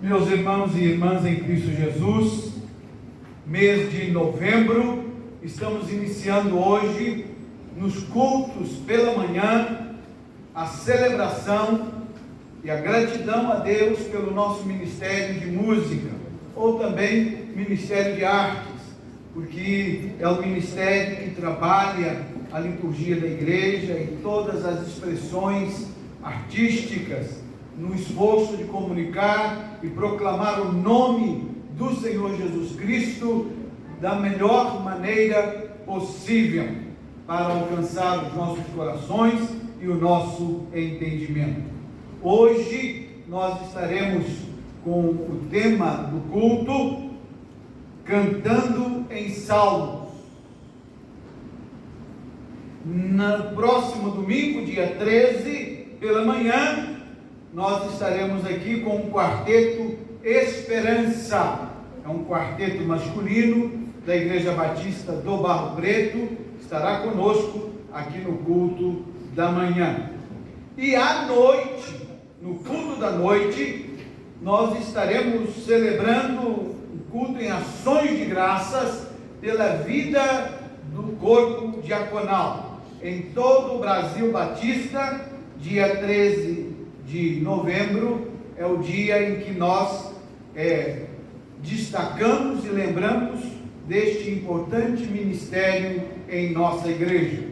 Meus irmãos e irmãs em Cristo Jesus, mês de novembro, estamos iniciando hoje, nos cultos pela manhã, a celebração e a gratidão a Deus pelo nosso ministério de música, ou também ministério de artes, porque é o ministério que trabalha a liturgia da igreja e todas as expressões artísticas, no esforço de comunicar e proclamar o nome do Senhor Jesus Cristo da melhor maneira possível, para alcançar os nossos corações e o nosso entendimento. Hoje nós estaremos com o tema do culto, cantando em salmos. No próximo domingo, dia 13, pela manhã, nós estaremos aqui com o quarteto Esperança. É um quarteto masculino da Igreja Batista do Barro Preto, estará conosco aqui no culto da manhã. E à noite, no culto da noite, nós estaremos celebrando o culto em ações de graças pela vida do corpo diaconal. Em todo o Brasil Batista, dia 13 de novembro, é o dia em que nós destacamos e lembramos deste importante ministério em nossa igreja.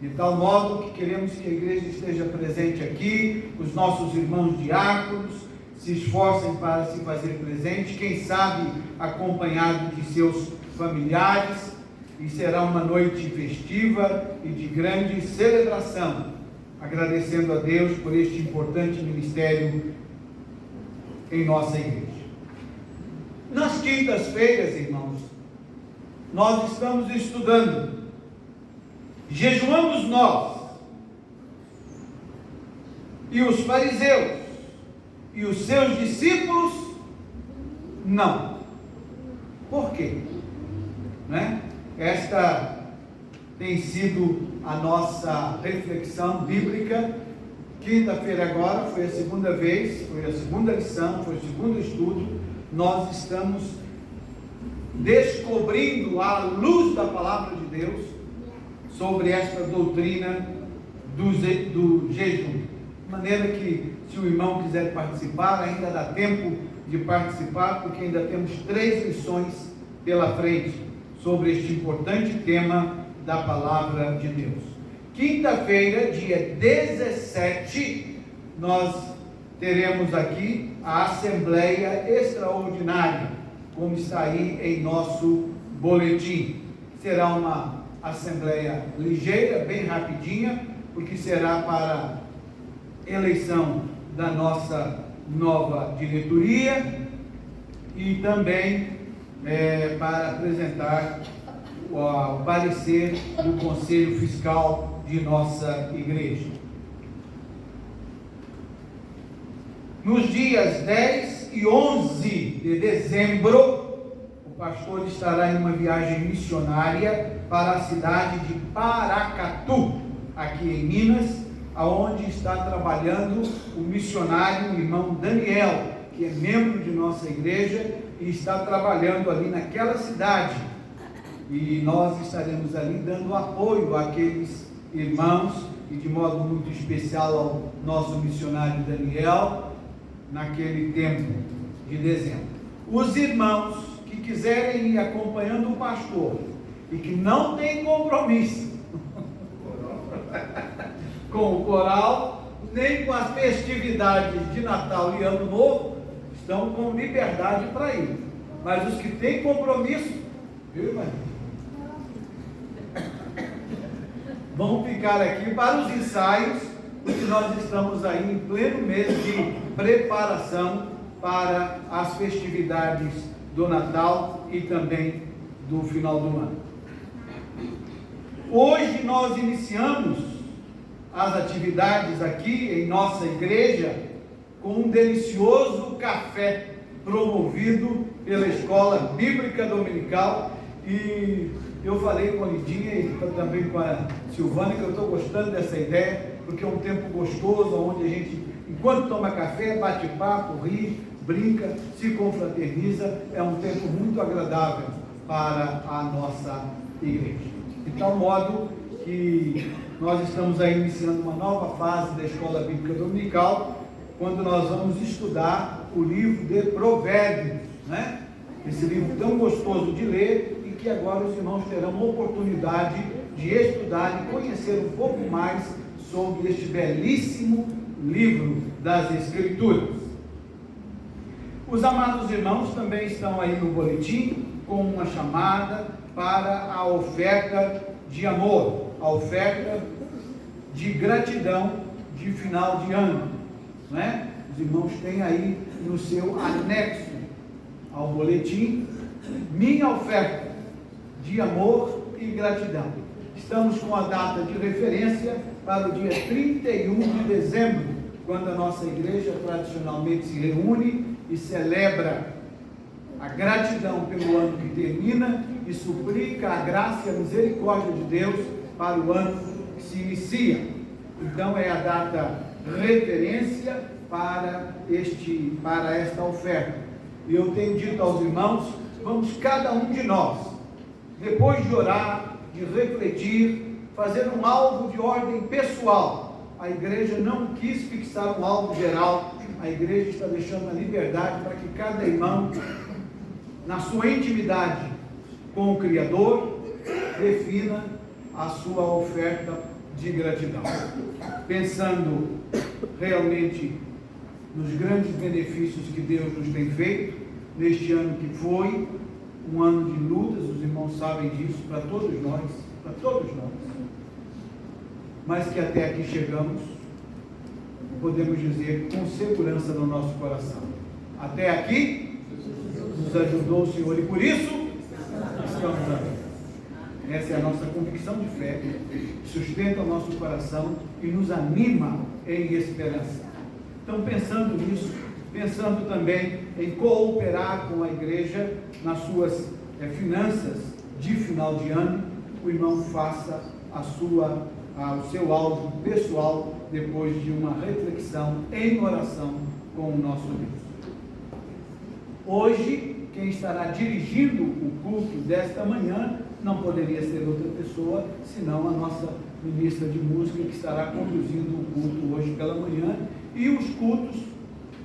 De tal modo que queremos que a igreja esteja presente aqui, os nossos irmãos diáconos se esforcem para se fazer presente, quem sabe acompanhado de seus familiares, e será uma noite festiva e de grande celebração, agradecendo a Deus por este importante ministério em nossa igreja. Nas quintas-feiras, irmãos, nós estamos estudando. Jejuamos nós e os fariseus e os seus discípulos não. Por quê? Né? Esta tem sido a nossa reflexão bíblica. Quinta-feira agora foi a segunda vez, foi a segunda lição, foi o segundo estudo. Nós estamos descobrindo à luz da palavra de Deus sobre esta doutrina do jejum. De maneira que, se o irmão quiser participar, ainda dá tempo de participar, porque ainda temos 3 lições pela frente sobre este importante tema da palavra de Deus. Quinta-feira, dia 17, nós teremos aqui a Assembleia Extraordinária, como está aí em nosso boletim. Será uma assembleia ligeira, bem rapidinha, porque será para eleição da nossa nova diretoria e também para apresentar o parecer do Conselho Fiscal de nossa igreja. Nos dias 10 e 11 de dezembro, o pastor estará em uma viagem missionária para a cidade de Paracatu, aqui em Minas, aonde está trabalhando o missionário, o irmão Daniel, que é membro de nossa igreja e está trabalhando ali naquela cidade. E nós estaremos ali dando apoio àqueles irmãos, e de modo muito especial ao nosso missionário Daniel, naquele tempo de dezembro. Os irmãos que quiserem ir acompanhando o pastor e que não têm compromisso com o coral, nem com as festividades de Natal e Ano Novo, estão com liberdade para ir. Mas os que têm compromisso, viu, irmão? Vão ficar aqui para os ensaios, porque nós estamos aí em pleno mês de preparação para as festividades do Natal e também do final do ano. Hoje nós iniciamos as atividades aqui em nossa igreja com um delicioso café promovido pela Escola Bíblica Dominical. E eu falei com a Lidinha e também com a Silvana que eu estou gostando dessa ideia, porque é um tempo gostoso, onde a gente, enquanto toma café, bate papo, ri, brinca, se confraterniza. É um tempo muito agradável para a nossa igreja. De tal modo que nós estamos aí iniciando uma nova fase da Escola Bíblica Dominical, quando nós vamos estudar o livro de Provérbios, né? Esse livro tão gostoso de ler, e que agora os irmãos terão uma oportunidade de estudar e conhecer um pouco mais sobre este belíssimo livro das Escrituras. Os amados irmãos também estão aí no boletim com uma chamada para a oferta de amor, a oferta de gratidão de final de ano, não é? Os irmãos têm aí no seu anexo ao boletim, minha oferta de amor e gratidão. Estamos com a data de referência para o dia 31 de dezembro, quando a nossa igreja tradicionalmente se reúne e celebra a gratidão pelo ano que termina e suplica a graça e a misericórdia de Deus para o ano que se inicia. Então é a data referência para esta oferta. E eu tenho dito aos irmãos, vamos cada um de nós, depois de orar, de refletir, fazer um alvo de ordem pessoal. A igreja não quis fixar um alvo geral, a igreja está deixando a liberdade para que cada irmão, na sua intimidade com o Criador, defina a sua oferta de gratidão, pensando realmente nos grandes benefícios que Deus nos tem feito neste ano que foi um ano de lutas. Os irmãos sabem disso, para todos nós, mas que até aqui chegamos, podemos dizer com segurança no nosso coração, até aqui nos ajudou o Senhor, e por isso estamos aqui. Essa é a nossa convicção de fé, que sustenta o nosso coração e nos anima em esperança. Então, pensando nisso, pensando também em cooperar com a igreja nas suas finanças de final de ano, o irmão faça o seu alvo pessoal depois de uma reflexão em oração com o nosso Deus. Hoje, quem estará dirigindo o culto desta manhã não poderia ser outra pessoa, senão a nossa ministra de música, que estará conduzindo o culto hoje pela manhã, e os cultos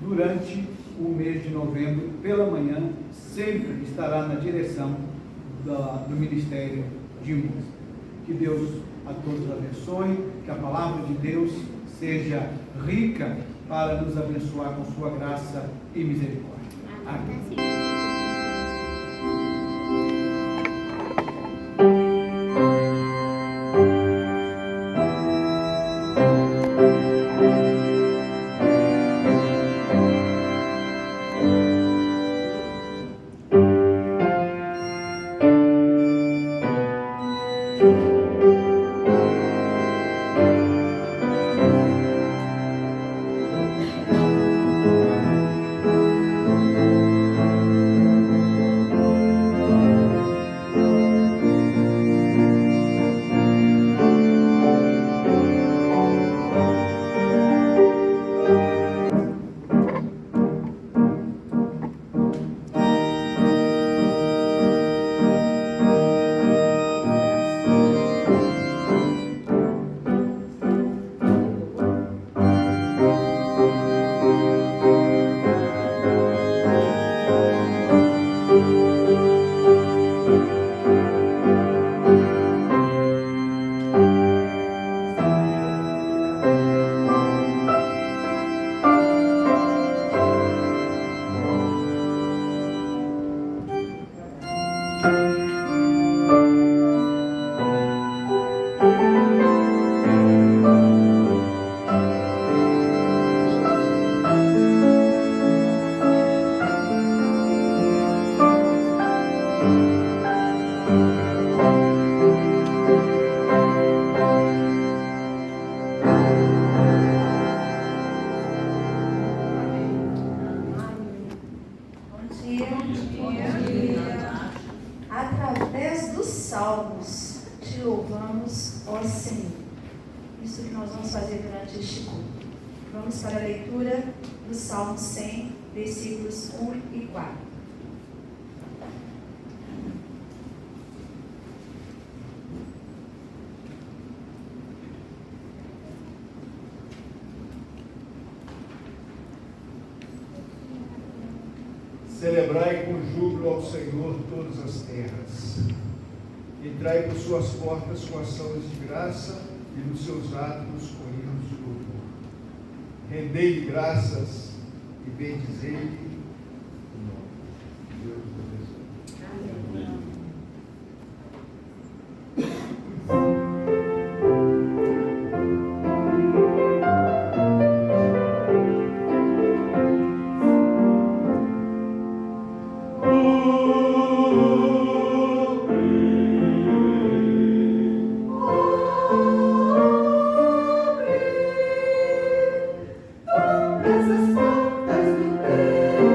durante o mês de novembro, pela manhã, sempre estará na direção do Ministério de Música. Que Deus a todos abençoe, que a palavra de Deus seja rica para nos abençoar com sua graça e misericórdia. Amém. Bom dia. dos salmos, te louvamos, ó Senhor. Isso que nós vamos fazer durante este culto. Vamos para a leitura do Salmo 100, versículos 1 e 4. Celebrai com júbilo ao Senhor todas as terras. Entrai por suas portas com ações de graça e nos seus átrios com hinos de louvor. Rendei-lhe graças e bendizei-lhe o nome. Deus abençoe. Amém. Todas as portas do teu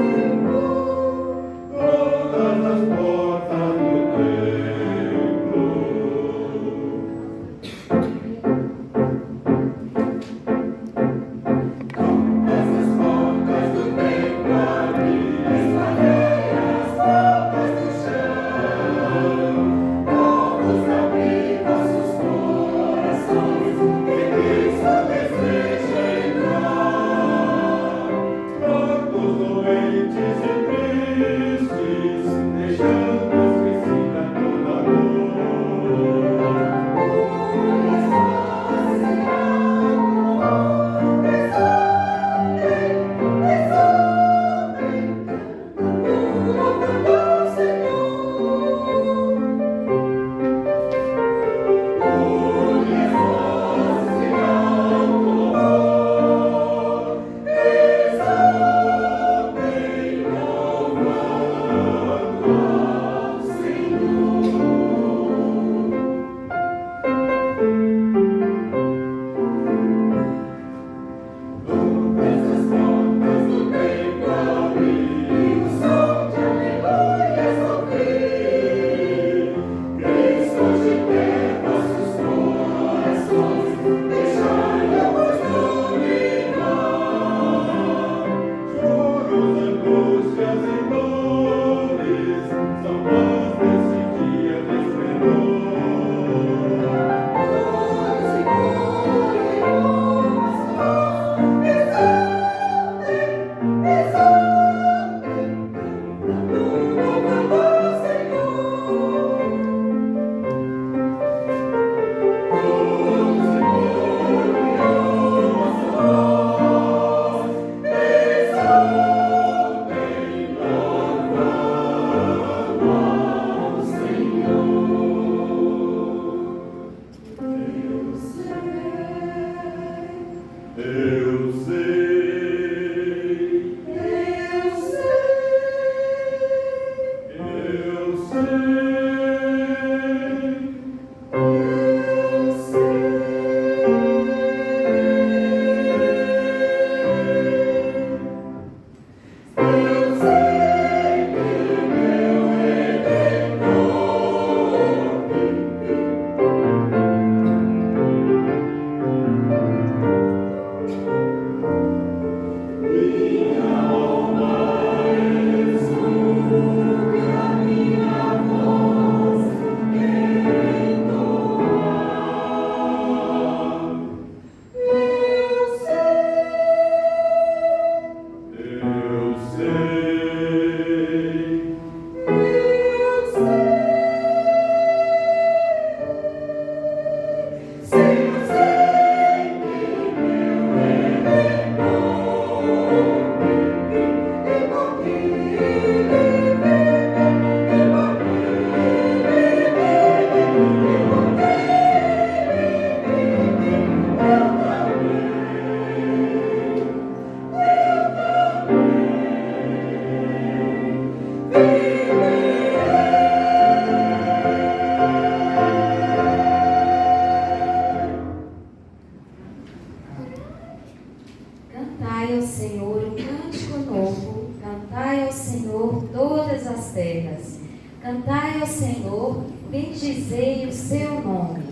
Senhor, bendizei o seu nome,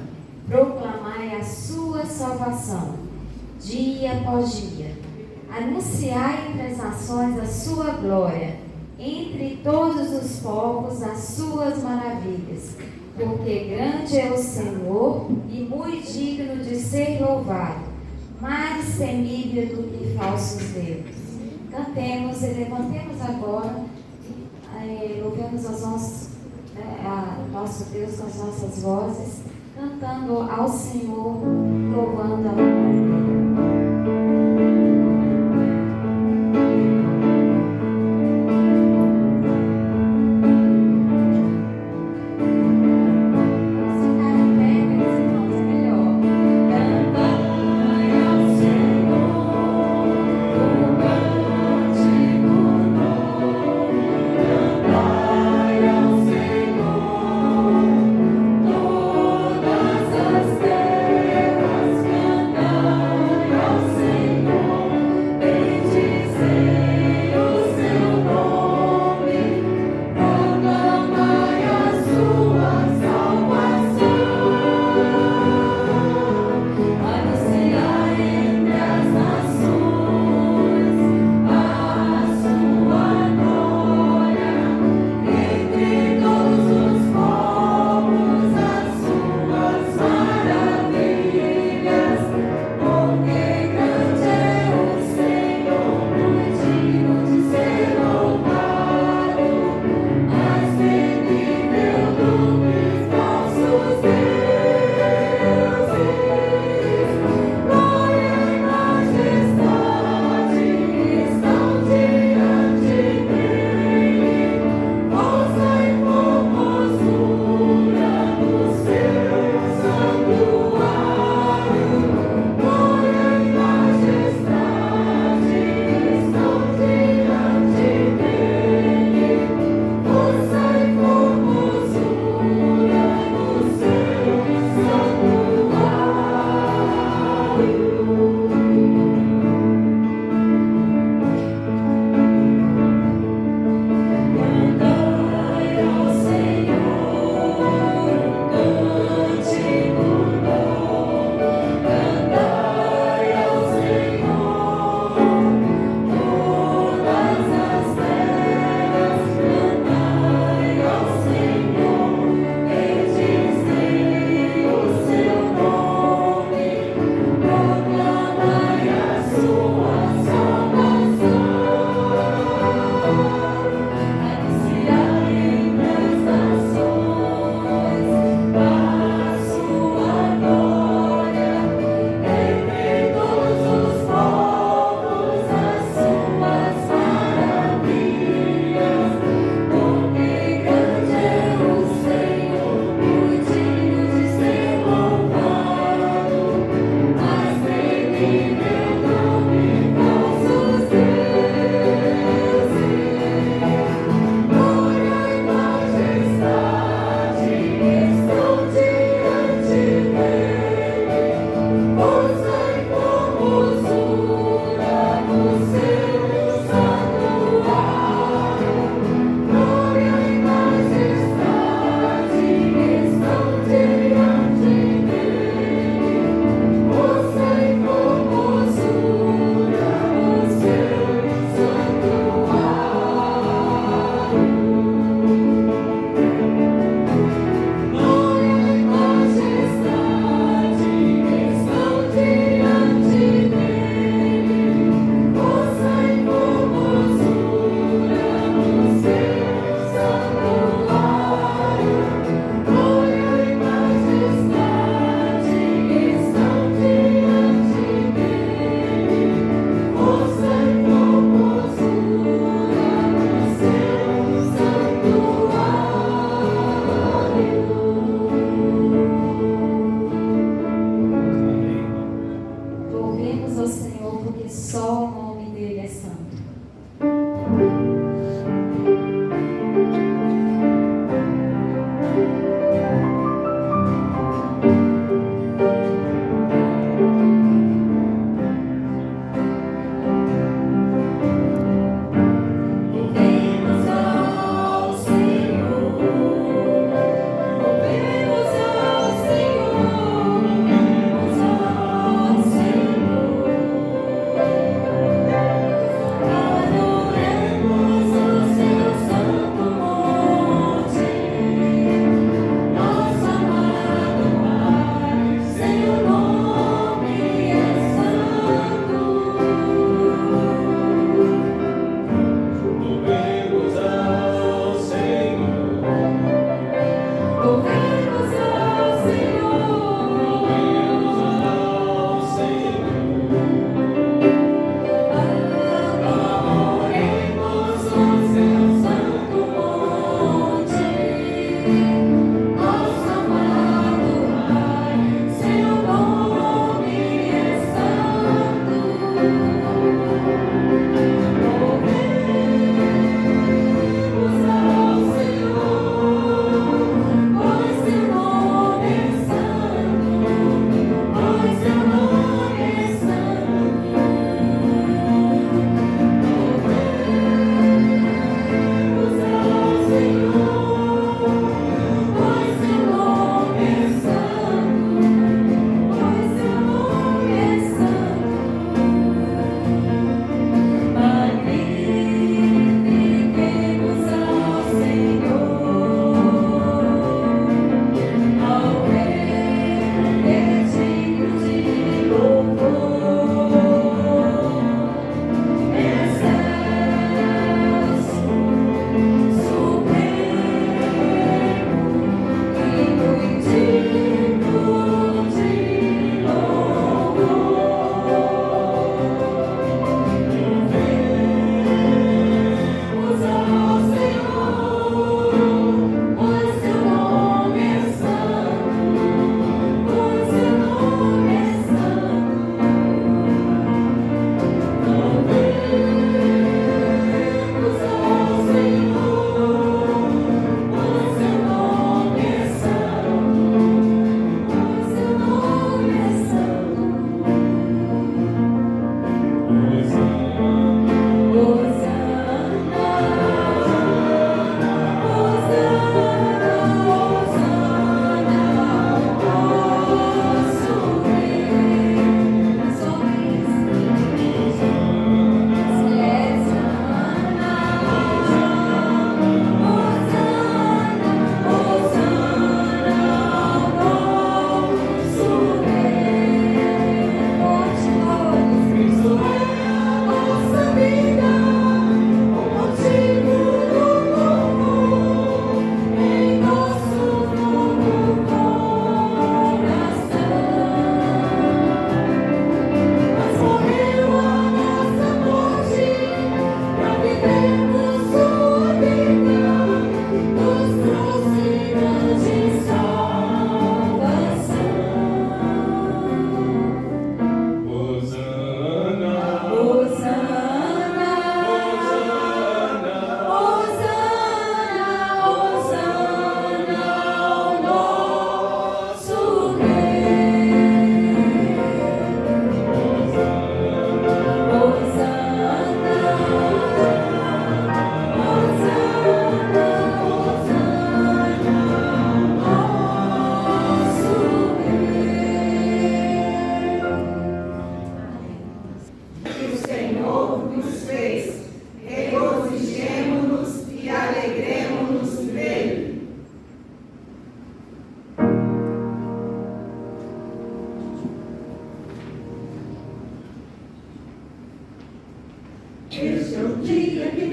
proclamai a sua salvação, dia após dia. Anunciai entre as nações a sua glória, entre todos os povos as suas maravilhas, porque grande é o Senhor e muito digno de ser louvado, mais temível do que falsos deuses. Cantemos e levantemos agora, louvemos aos nossos, nosso Deus com as nossas vozes, cantando ao Senhor, louvando a glória dele. Todas as terras cantai.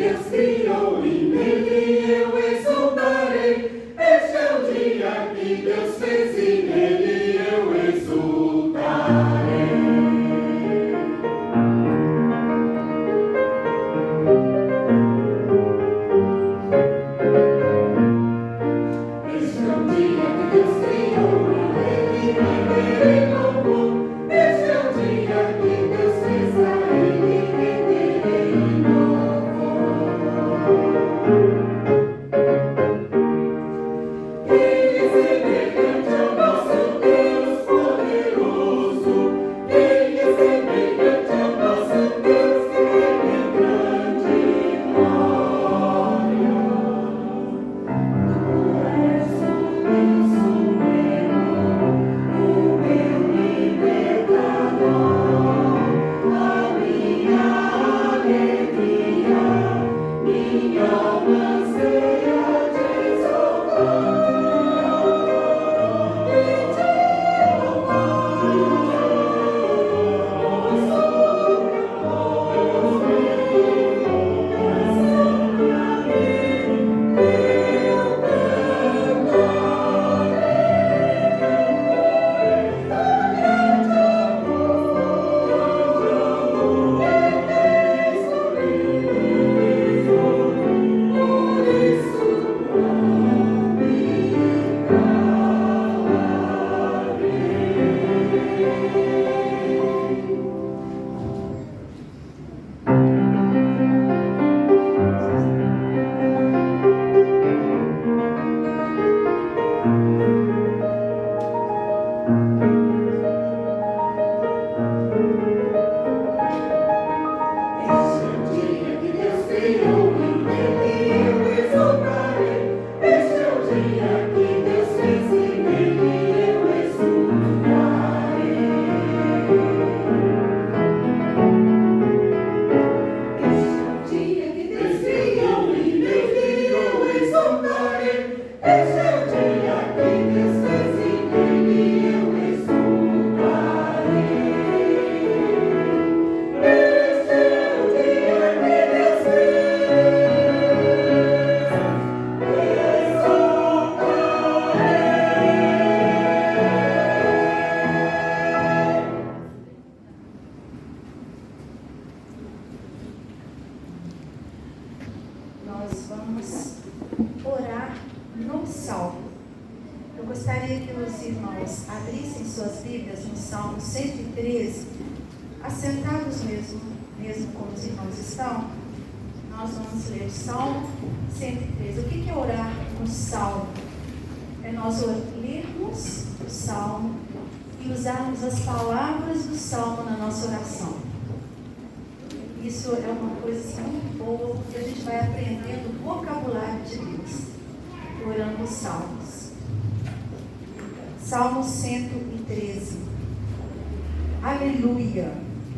Deus criou e nele eu exultarei. Este é o dia que Deus fez e nele eu exultarei. Este é o dia que Deus criou e nele renderei louvor. Este é o dia que Deus fez, a ele renderei louvor. Quem é semelhante ao nosso Deus poderoso? Quem é semelhante ao nosso Deus que tem grande glória? Tu és o Deus supremo, o meu libertador, a minha alegria, minha alma anseia te exaltar. Este é o dia que Deus criou e nele eu exultarei. Este é o dia que Deus fez e nele eu exultarei. Este é o dia que Deus criou e nele eu exultarei. Este é o dia que Deus fez e nele eu exultarei. Este é o dia que Deus fez, exultarei. Nós vamos orar no Salmo. Eu gostaria que os irmãos abrissem suas Bíblias no Salmo 113, assentados mesmo como os irmãos estão. Nós vamos ler o Salmo 113. O que é orar no Salmo? É nós lermos o Salmo e usarmos as palavras do Salmo na nossa oração. Isso é uma coisa assim, muito boa, porque a gente vai aprendendo o vocabulário de Deus, orando os Salmos. Salmo 113. Aleluia!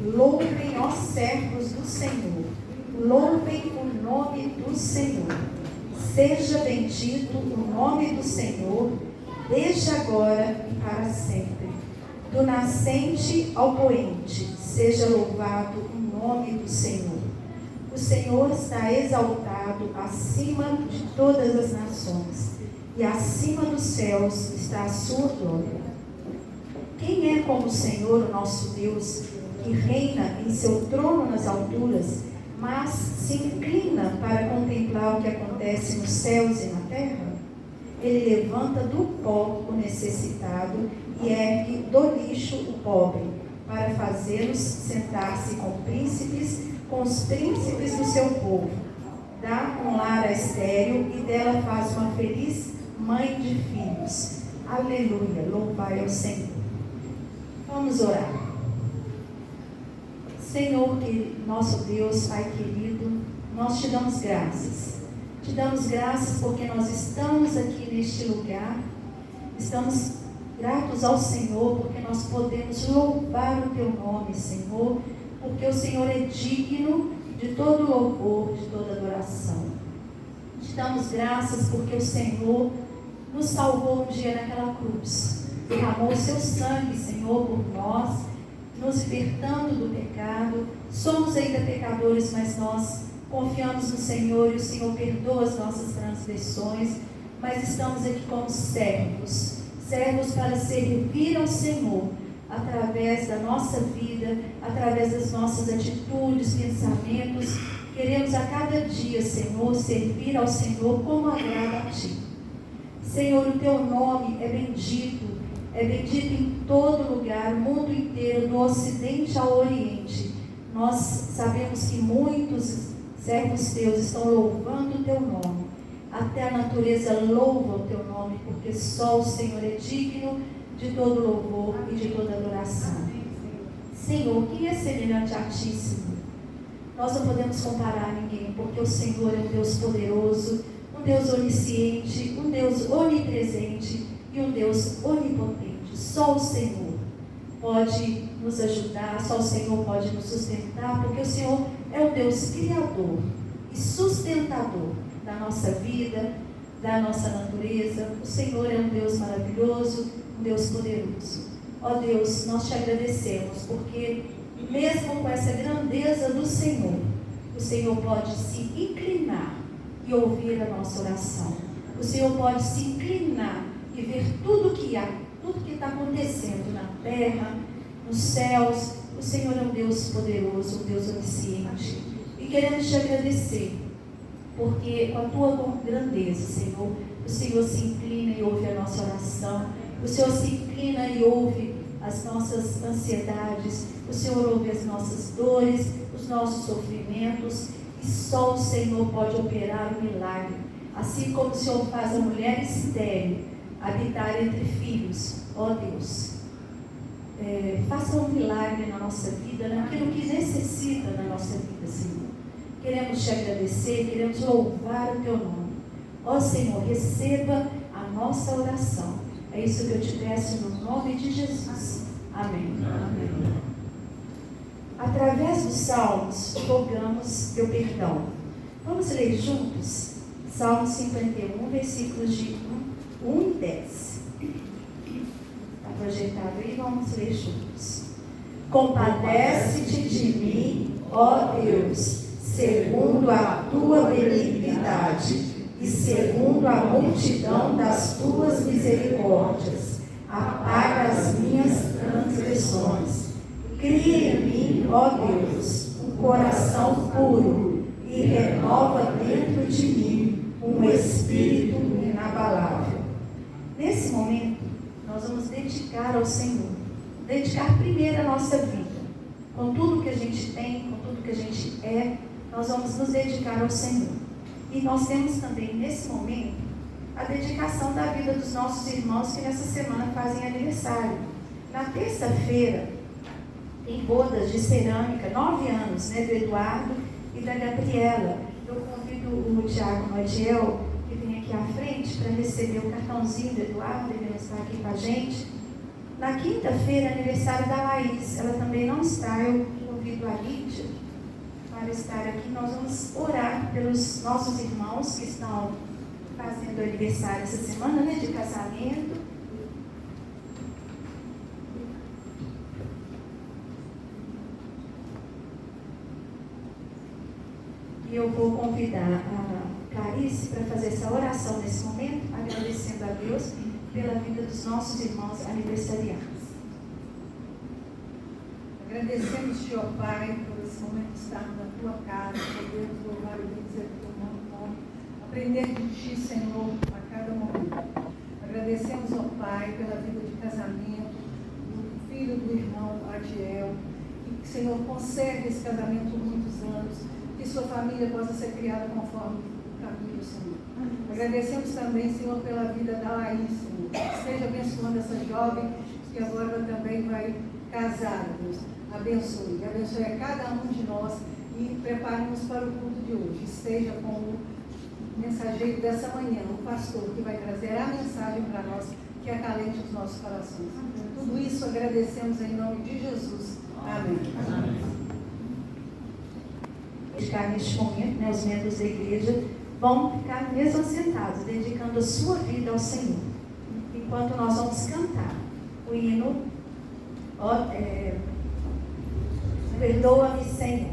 Louvem, ó servos do Senhor, louvem o nome do Senhor. Seja bendito o nome do Senhor, desde agora e para sempre. Do nascente ao poente, seja louvado o nome do Senhor. O Senhor está exaltado acima de todas as nações, e acima dos céus está a sua glória. Quem é como o Senhor, o nosso Deus, que reina em seu trono nas alturas, mas se inclina para contemplar o que acontece nos céus e na terra? Ele levanta do pó o necessitado e ergue do lixo o pobre, para fazê-los sentar-se com os príncipes do seu povo. Dá um lar a estéril e dela faz uma feliz mãe de filhos. Aleluia, louvai ao Senhor. Vamos orar. Senhor, nosso Deus, Pai querido, nós te damos graças. Te damos graças porque nós estamos aqui neste lugar. Estamos gratos ao Senhor porque nós podemos louvar o teu nome, Senhor, porque o Senhor é digno de todo louvor, de toda adoração. Te damos graças porque o Senhor nos salvou um dia naquela cruz, derramou o seu sangue, Senhor, por nós, nos libertando do pecado. Somos ainda pecadores, mas nós Confiamos no Senhor e o Senhor perdoa as nossas transgressões, mas estamos aqui como servos para servir ao Senhor através da nossa vida, através das nossas atitudes, pensamentos. Queremos a cada dia, Senhor, servir ao Senhor como agrada a Ti. Senhor, o Teu nome é bendito em todo lugar, o mundo inteiro, do Ocidente ao Oriente. Nós sabemos que muitos servos Teus estão louvando o Teu nome. Até a natureza louva o Teu nome, porque só o Senhor é digno de todo louvor e de toda adoração. Senhor, quem é semelhante a Ti, Senhor? Nós não podemos comparar a ninguém, porque o Senhor é um Deus poderoso, um Deus onisciente, um Deus onipresente e um Deus onipotente. Só o Senhor pode nos ajudar, só o Senhor pode nos sustentar, porque o Senhor é um Deus criador e sustentador da nossa vida, da nossa natureza. O Senhor é um Deus maravilhoso, um Deus poderoso. Ó Deus, nós Te agradecemos, porque mesmo com essa grandeza do Senhor, o Senhor pode se inclinar e ouvir a nossa oração. O Senhor pode se inclinar e ver tudo que há, tudo que está acontecendo na terra, nos céus. O Senhor é um Deus poderoso, um Deus onisciente. E queremos Te agradecer, porque com a Tua grandeza, Senhor, o Senhor se inclina e ouve a nossa oração. O Senhor se inclina e ouve as nossas ansiedades. O Senhor ouve as nossas dores, os nossos sofrimentos. E só o Senhor pode operar o milagre. Assim como o Senhor faz a mulher estéril habitar entre filhos. Ó Deus, faça um milagre na nossa vida, naquilo que necessita na nossa vida, Senhor. Queremos Te agradecer, queremos louvar o Teu nome. Ó Senhor, receba a nossa oração. É isso que eu Te peço no nome de Jesus. Amém. Amém. Através dos Salmos, rogamos Teu perdão. Vamos ler juntos? Salmo 51, versículos de 1 e 10. Está projetado aí, vamos ler juntos. Compadece-te de mim, ó Deus, segundo a Tua benignidade e segundo a multidão das Tuas misericórdias. Apaga as minhas transgressões. Cria em mim, ó Deus, um coração puro e renova dentro de mim um espírito inabalável. Nesse momento, nós vamos dedicar ao Senhor. Dedicar primeiro a nossa vida. Com tudo que a gente tem, com tudo que a gente é, nós vamos nos dedicar ao Senhor. E nós temos também, nesse momento, a dedicação da vida dos nossos irmãos que nessa semana fazem aniversário. Na terça-feira, tem bodas de cerâmica, 9 anos, do Eduardo e da Gabriela. Eu convido o Tiago Noitiel, que vem aqui à frente, para receber o cartãozinho do Eduardo, ele vai estar aqui com a gente. Na quinta-feira, aniversário da Laís, ela também não está, eu convido a Lídia para estar aqui. Nós vamos orar pelos nossos irmãos que estão fazendo aniversário essa semana, de casamento. E eu vou convidar a Clarice para fazer essa oração nesse momento, agradecendo a Deus pela vida dos nossos irmãos aniversariantes. Agradecemos-te, ó Pai, por esse momento de estarmos na Tua casa, podermos louvar e bendizer o Teu nome, aprender de Ti, Senhor, a cada momento. Agradecemos, ó Pai, pela vida de casamento do filho do irmão Adiel, e que, Senhor, conserve esse casamento por muitos anos, que sua família possa ser criada conforme o caminho, Senhor. Agradecemos também, Senhor, pela vida da Laís, Senhor. Esteja abençoando essa jovem que agora também vai casar, Deus. Abençoe a cada um de nós e prepare-nos para o culto de hoje. Esteja com o mensageiro dessa manhã, o pastor, que vai trazer a mensagem para nós, que acalente os nossos corações. Tudo isso agradecemos em nome de Jesus. Amém. Amém. Ficar neste momento, os membros da igreja vão ficar mesmo assentados, dedicando a sua vida ao Senhor. Enquanto nós vamos cantar o hino, perdoa-me, Senhor.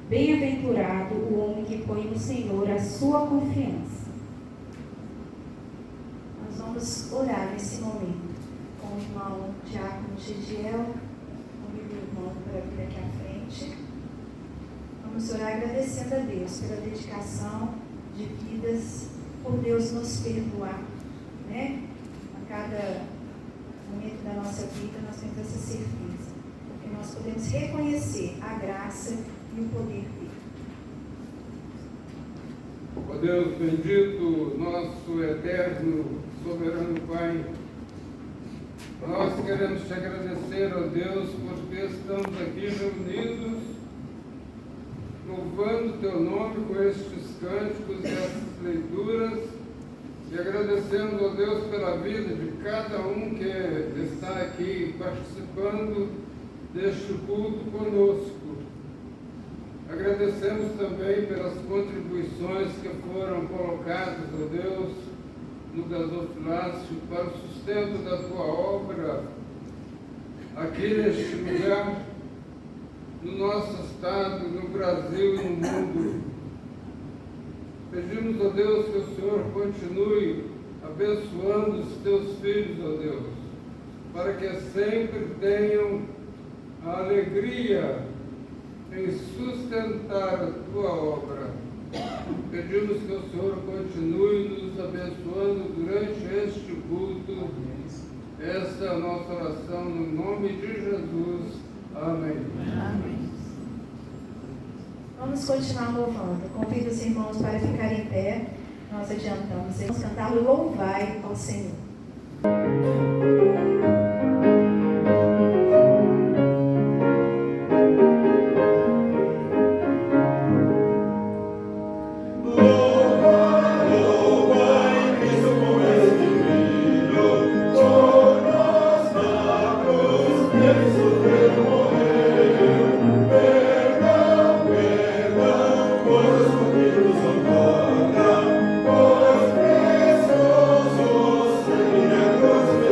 Bem-aventurado o homem que põe no Senhor a sua confiança. Nós vamos orar nesse momento com o irmão Diácono Gigiel. Convido o irmão para vir aqui à frente. Vamos orar agradecendo a Deus pela dedicação de vidas, por Deus nos perdoar, né? A cada momento da nossa vida nós temos essa certeza, porque nós podemos reconhecer a graça e o poder dele. Ó Deus bendito, nosso eterno, soberano Pai, nós queremos te agradecer, ó Deus, porque estamos aqui reunidos, louvando teu nome com estes cânticos e essas leituras, e agradecemos, ó Deus, pela vida de cada um que está aqui participando deste culto conosco. Agradecemos também pelas contribuições que foram colocadas, ó Deus, no gasofilácio para o sustento da tua obra aqui neste lugar, no nosso estado, no Brasil e no mundo. Pedimos, ó Deus, que o Senhor continue abençoando os teus filhos, ó Deus, para que sempre tenham a alegria em sustentar a tua obra. Pedimos que o Senhor continue nos abençoando durante este culto. Essa é a nossa oração no nome de Jesus. Amém. Amém. Vamos continuar louvando. Convido os irmãos para ficarem em pé. Nós adiantamos. Vamos cantar Louvai ao Senhor. Pois precioso, sem minha cruz me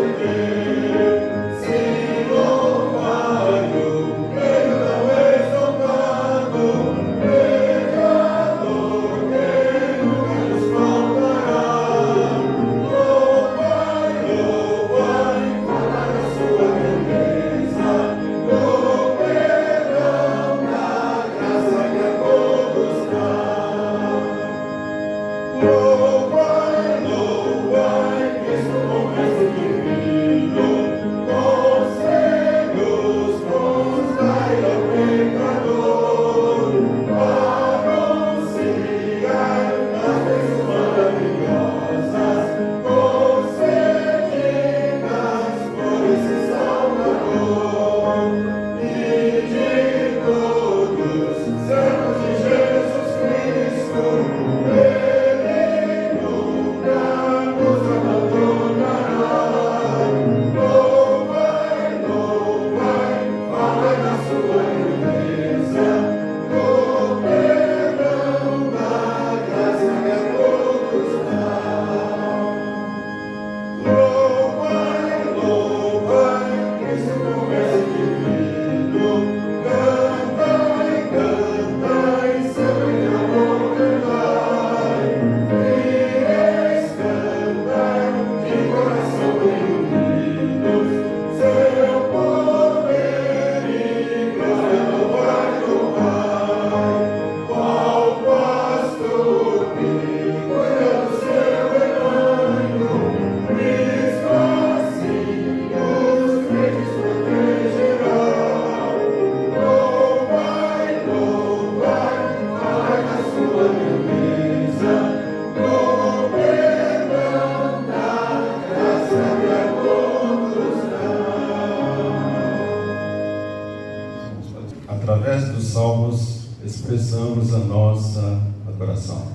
através dos salmos, expressamos a nossa adoração.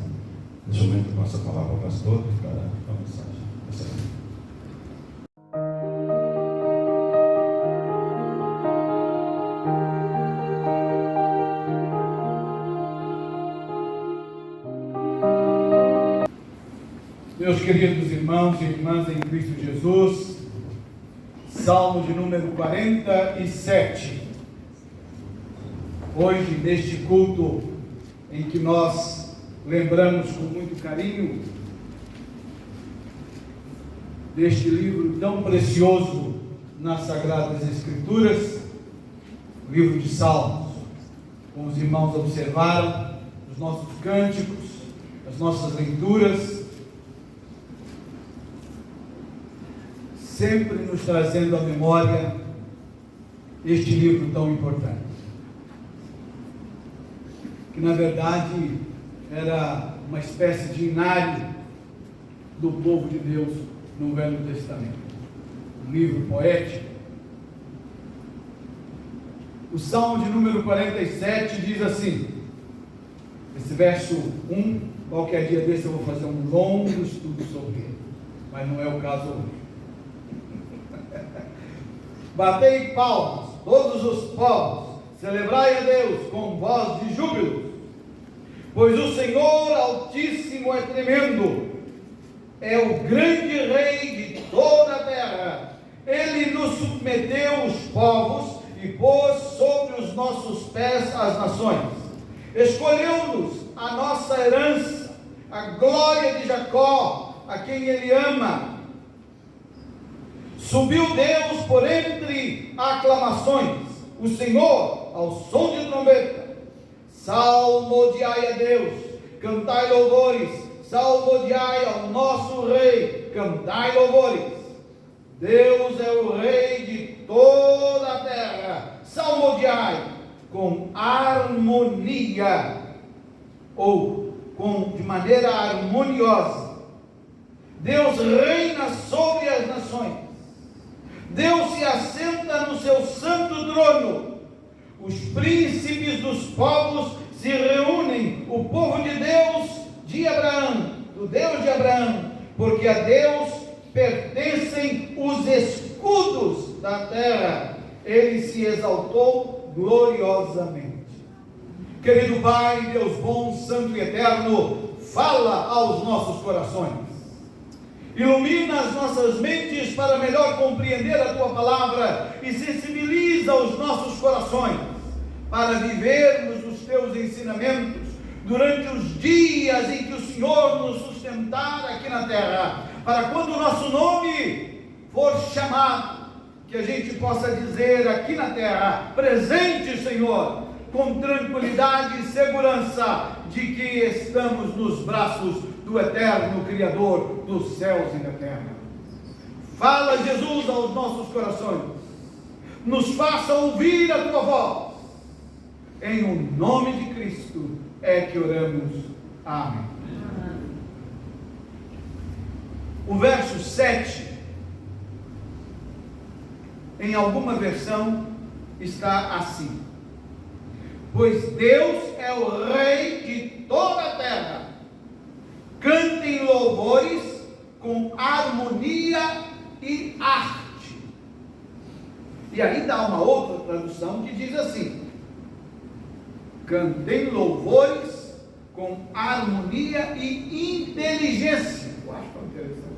Neste momento, passo a palavra ao pastor para a mensagem. Meus queridos irmãos e irmãs em Cristo Jesus, Salmo de número 47. Hoje, neste culto em que nós lembramos com muito carinho deste livro tão precioso nas Sagradas Escrituras, o livro de Salmos, como os irmãos observaram, os nossos cânticos, as nossas leituras, sempre nos trazendo à memória este livro tão importante, que na verdade era uma espécie de inário do povo de Deus no Velho Testamento, um livro poético. O Salmo de número 47 diz assim, esse verso 1, qualquer dia desse eu vou fazer um longo estudo sobre ele, mas não é o caso hoje. Batei palmas, todos os povos, celebrai a Deus com voz de júbilo, pois o Senhor Altíssimo é tremendo, é o grande Rei de toda a terra. Ele nos submeteu os povos e pôs sobre os nossos pés as nações. Escolheu-nos a nossa herança, a glória de Jacó, a quem Ele ama. Subiu Deus por entre aclamações, o Senhor ao som de trombeta. Salmodiai a Deus, cantai louvores, salmodiai ao nosso Rei, cantai louvores. Deus é o Rei de toda a terra, salmodiai com harmonia, ou de maneira harmoniosa. Deus reina sobre as nações. Deus se assenta no seu santo trono. Os príncipes dos povos se reúnem, o povo de Deus de Abraão, do Deus de Abraão, porque a Deus pertencem os escudos da terra. Ele se exaltou gloriosamente. Querido Pai, Deus bom, santo e eterno, fala aos nossos corações. Ilumina as nossas mentes para melhor compreender a Tua palavra e sensibiliza os nossos corações para vivermos os Teus ensinamentos durante os dias em que o Senhor nos sustentar aqui na terra, para quando o nosso nome for chamado, que a gente possa dizer aqui na terra, presente, Senhor, com tranquilidade e segurança de que estamos nos braços do eterno Criador dos céus e da terra. Fala, Jesus, aos nossos corações, nos faça ouvir a Tua voz, em o nome de Cristo é que oramos, amém. O verso 7, em alguma versão, está assim: pois Deus é o Rei de toda a terra, cantem louvores com harmonia e arte. E aí dá uma outra tradução que diz assim: cantem louvores com harmonia e inteligência. Eu acho tão interessante.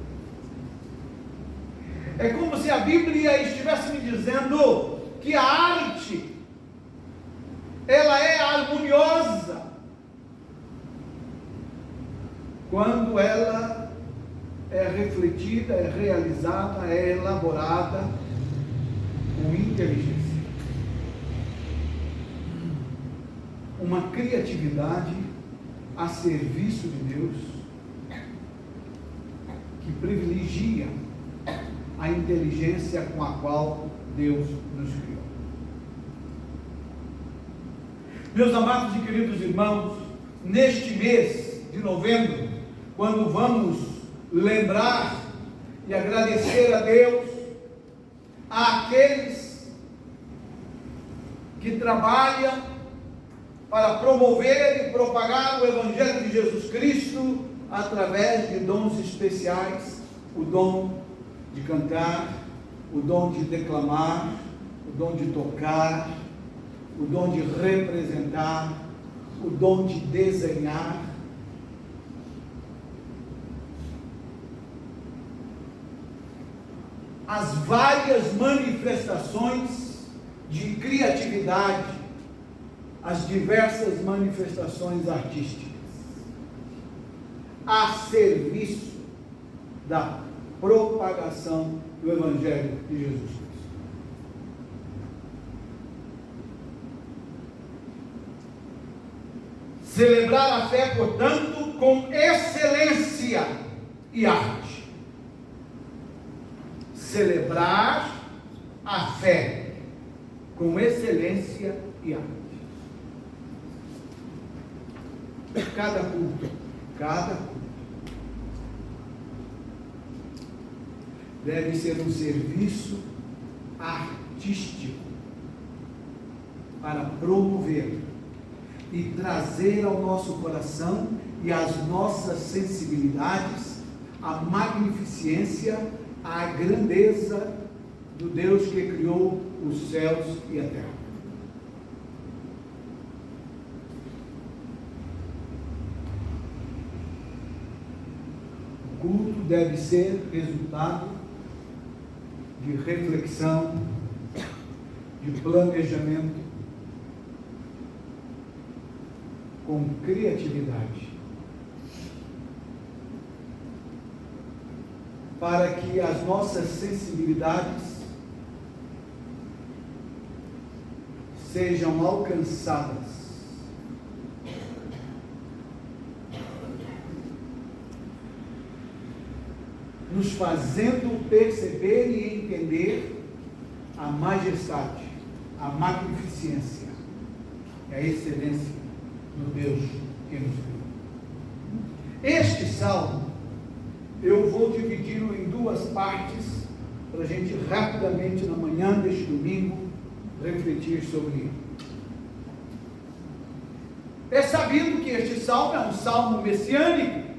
É como se a Bíblia estivesse me dizendo que a arte, ela é harmoniosa quando ela é refletida, é realizada, é elaborada com inteligência. Uma criatividade a serviço de Deus, que privilegia a inteligência com a qual Deus nos criou. Meus amados e queridos irmãos, neste mês de novembro, quando vamos lembrar e agradecer a Deus, àqueles que que trabalha para promover e propagar o Evangelho de Jesus Cristo através de dons especiais, o dom de cantar, o dom de declamar, o dom de tocar, o dom de representar, o dom de desenhar. As várias manifestações de criatividade, as diversas manifestações artísticas, a serviço da propagação do Evangelho de Jesus Cristo. Celebrar a fé, portanto, com excelência e arte. Celebrar a fé com excelência e arte. Cada culto deve ser um serviço artístico para promover e trazer ao nosso coração e às nossas sensibilidades a magnificência, a grandeza do Deus que criou os céus e a terra. O culto deve ser resultado de reflexão, de planejamento, com criatividade, para que as nossas sensibilidades sejam alcançadas nos fazendo perceber e entender a majestade, a magnificência e a excelência do Deus que nos criou. Este salmo eu vou dividi-lo em duas partes para a gente rapidamente na manhã deste domingo refletir sobre ele. É sabido que este salmo é um salmo messiânico.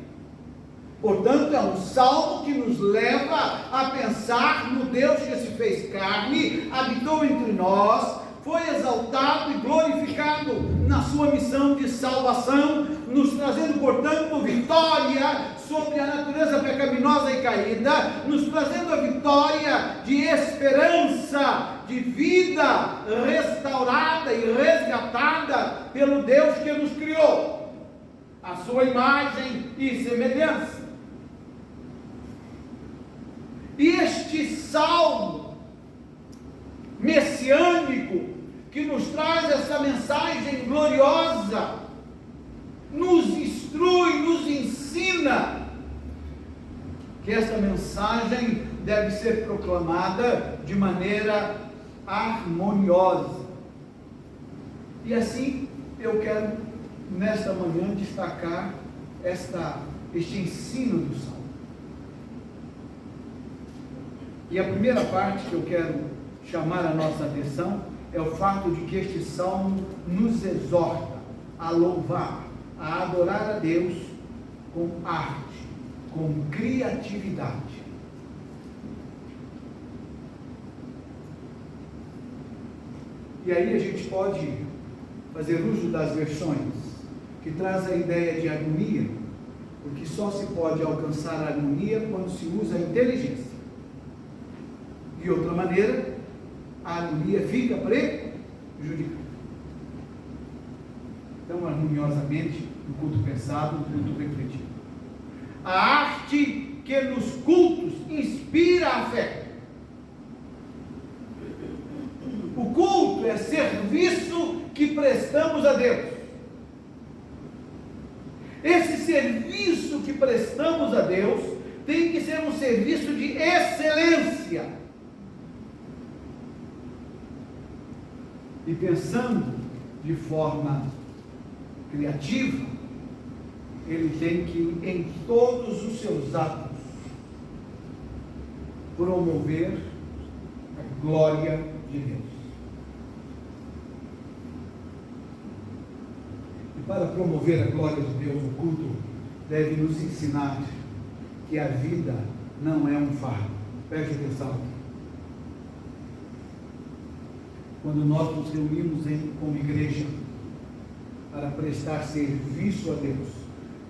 Portanto, é um salmo que nos leva a pensar no Deus que se fez carne, habitou entre nós, foi exaltado e glorificado na sua missão de salvação, nos trazendo, portanto, vitória sobre a natureza pecaminosa e caída, nos trazendo a vitória de esperança, de vida restaurada e resgatada pelo Deus que nos criou, a sua imagem e semelhança. E este salmo messiânico que nos traz essa mensagem gloriosa, nos instrui, nos ensina que essa mensagem deve ser proclamada de maneira harmoniosa. E assim eu quero nesta manhã destacar este ensino do salmo. E a primeira parte que eu quero chamar a nossa atenção é o fato de que este salmo nos exorta a louvar, a adorar a Deus com arte, com criatividade. E aí a gente pode fazer uso das versões que traz a ideia de harmonia, porque só se pode alcançar a harmonia quando se usa a inteligência. De outra maneira, a harmonia fica prejudicada. Então, harmoniosamente, no culto pensado, no culto refletido. A arte que nos cultos inspira a fé. O culto é serviço que prestamos a Deus. Esse serviço que prestamos a Deus tem que ser um serviço de excelência. E pensando de forma criativa, ele tem que, em todos os seus atos, promover a glória de Deus. E para promover a glória de Deus, o culto deve nos ensinar que a vida não é um fardo. Preste atenção. Quando nós nos reunimos como igreja para prestar serviço a Deus,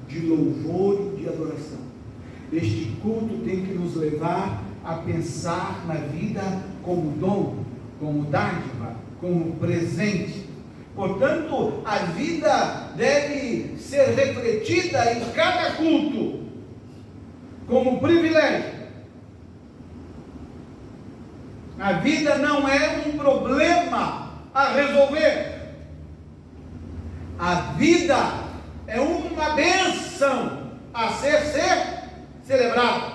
de louvor e de adoração, este culto tem que nos levar a pensar na vida como dom, como dádiva, como presente. Portanto, a vida deve ser refletida em cada culto como privilégio. A vida não é um problema a resolver. A vida é uma bênção a ser celebrada.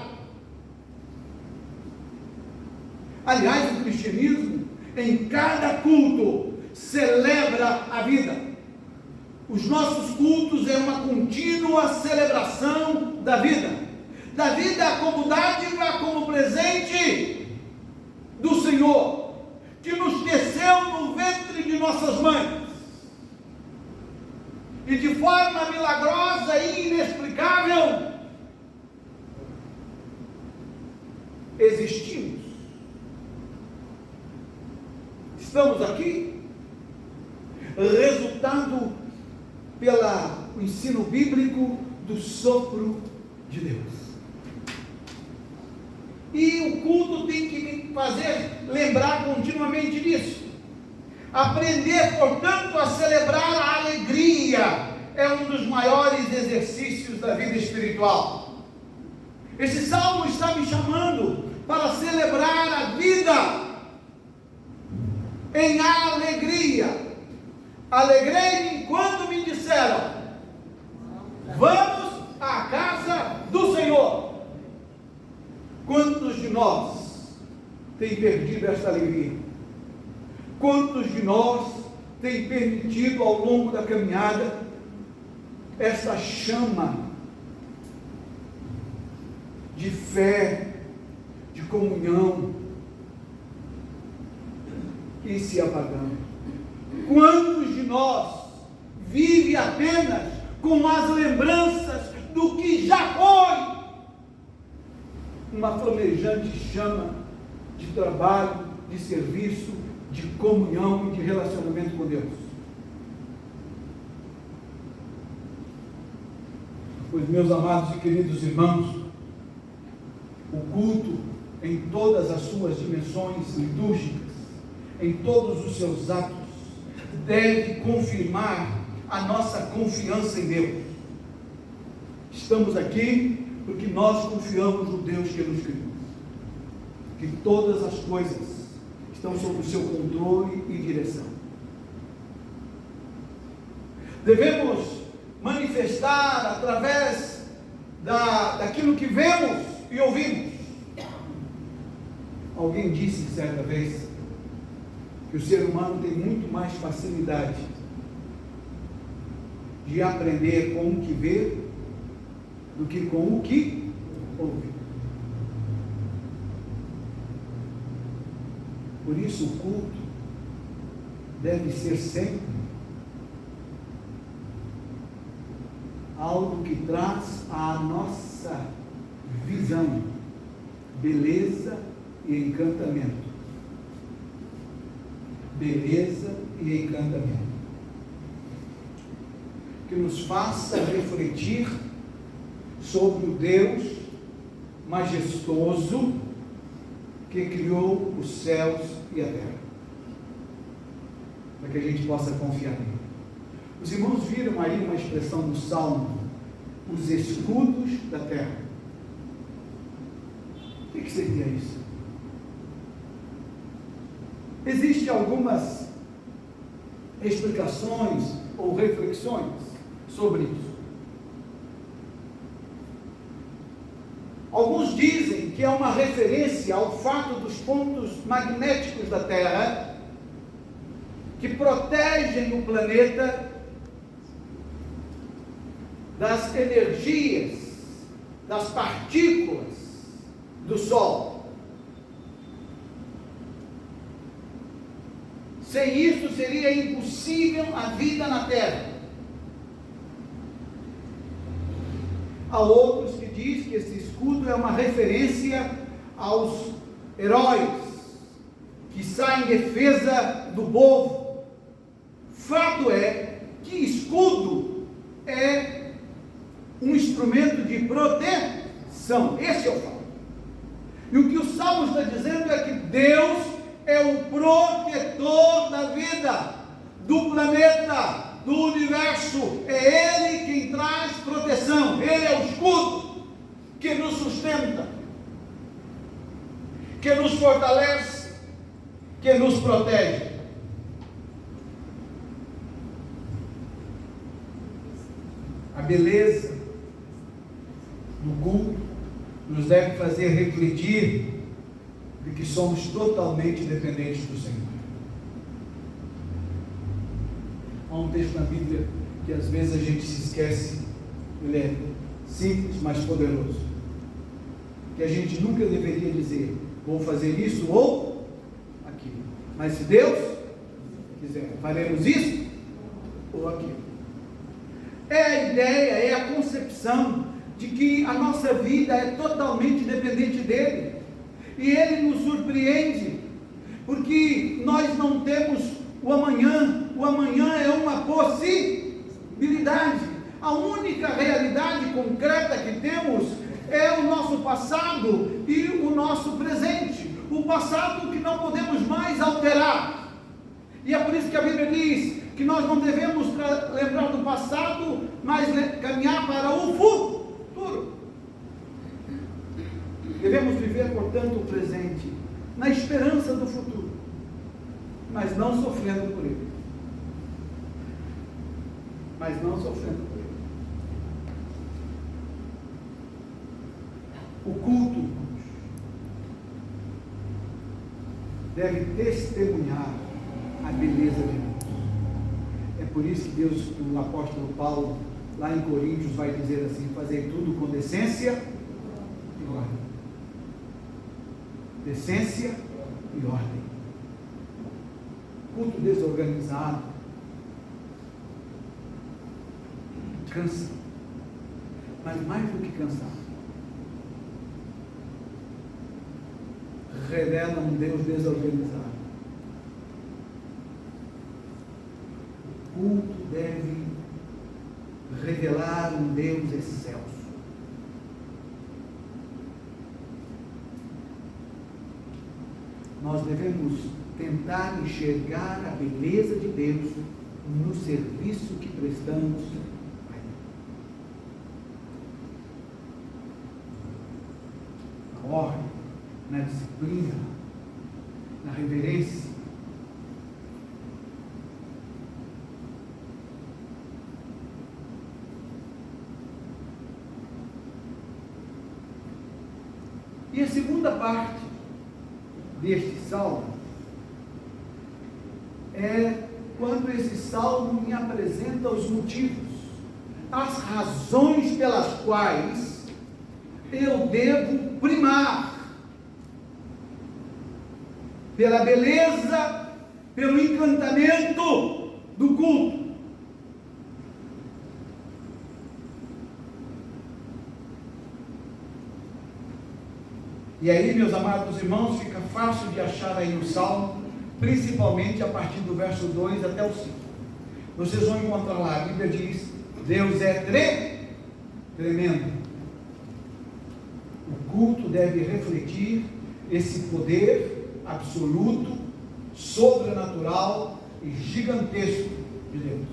Aliás, o cristianismo, em cada culto, celebra a vida. Os nossos cultos é uma contínua celebração da vida como dádiva, como presente do Senhor, que nos teceu no ventre de nossas mães, e de forma milagrosa e inexplicável, existimos. Estamos aqui, resultado pelo ensino bíblico do sopro de Deus. E o culto tem que me fazer lembrar continuamente disso. Aprender, portanto, a celebrar a alegria é um dos maiores exercícios da vida espiritual. Esse salmo está me chamando para celebrar a vida em alegria. Alegrei-me quando me disseram: vamos à casa do Senhor. Quantos de nós têm perdido esta alegria? Quantos de nós têm permitido ao longo da caminhada essa chama de fé, de comunhão, ir se apagando? Quantos de nós vive apenas com as lembranças do que já foi? Uma flamejante chama de trabalho, de serviço, de comunhão e de relacionamento com Deus. Pois, meus amados e queridos irmãos, o culto em todas as suas dimensões litúrgicas, em todos os seus atos, deve confirmar a nossa confiança em Deus. Estamos aqui porque nós confiamos no Deus que nos criou, que todas as coisas estão sob o seu controle e direção. Devemos manifestar através daquilo que vemos e ouvimos. Alguém disse certa vez que o ser humano tem muito mais facilidade de aprender com o que vê do que com o que ouve. Por isso o culto deve ser sempre algo que traz à nossa visão beleza e encantamento. Beleza e encantamento. Que nos faça refletir sobre o Deus majestoso que criou os céus e a terra, para que a gente possa confiar nele. Os irmãos viram aí uma expressão no Salmo: os escudos da terra. O que seria isso? Existem algumas explicações ou reflexões sobre isso. Alguns dizem que é uma referência ao fato dos pontos magnéticos da Terra que protegem o planeta das energias, das partículas do Sol. Sem isso seria impossível a vida na Terra. Há outros que dizem que esse escudo é uma referência aos heróis que saem em defesa do povo. Fato é que escudo é um instrumento de proteção. Esse é o fato. E o que o Salmo está dizendo é que Deus é o protetor da vida, do planeta, do universo. É Ele quem traz proteção. Ele é o escudo que nos sustenta, que nos fortalece, que nos protege. A beleza do culto nos deve fazer refletir de que somos totalmente dependentes do Senhor. Há um texto na Bíblia que às vezes a gente se esquece, ele é simples, mas poderoso, que a gente nunca deveria dizer, vou fazer isso ou aquilo, mas se Deus quiser, faremos isso ou aquilo. É a ideia, é a concepção de que a nossa vida é totalmente dependente dele, e ele nos surpreende, porque nós não temos o amanhã é uma possibilidade. A única realidade concreta que temos é o nosso passado e o nosso presente, o passado que não podemos mais alterar, e é por isso que a Bíblia diz que nós não devemos lembrar do passado, mas caminhar para o futuro. Devemos viver, portanto, o presente, na esperança do futuro, mas não sofrendo por ele. O culto deve testemunhar a beleza de Deus. É por isso que Deus, o apóstolo Paulo, lá em Coríntios, vai dizer assim: fazei tudo com decência e ordem. Decência e ordem. Culto desorganizado cansa, mas mais do que cansar, revela um Deus desorganizado. O culto deve revelar um Deus excelso. Nós devemos tentar enxergar a beleza de Deus no serviço que prestamos a Ele. Na ordem, na disciplina, na reverência. E a segunda parte deste salmo é quando esse salmo me apresenta os motivos, as razões pelas quais eu devo primar pela beleza, pelo encantamento do culto. E aí, meus amados irmãos, fica fácil de achar aí no Salmo, principalmente a partir do verso 2 até o 5. Vocês vão encontrar lá, a Bíblia diz: Deus é tremendo. O culto deve refletir esse poder absoluto, sobrenatural e gigantesco de Deus.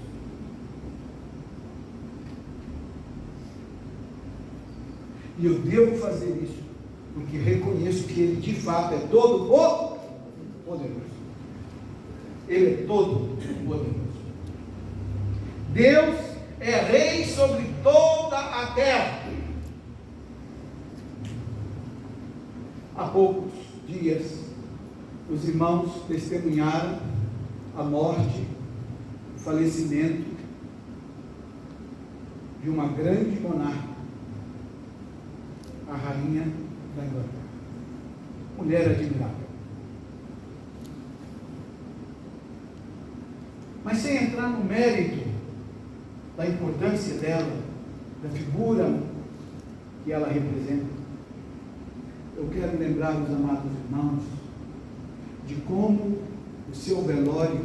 E eu devo fazer isso porque reconheço que Ele de fato é todo poderoso. Ele é todo poderoso. Deus é rei sobre toda a terra. Há poucos dias, os irmãos testemunharam a morte, o falecimento de uma grande monarca, a rainha da Inglaterra. Mulher admirável. Mas sem entrar no mérito da importância dela, da figura que ela representa. Eu quero lembrar os amados irmãos de como o seu velório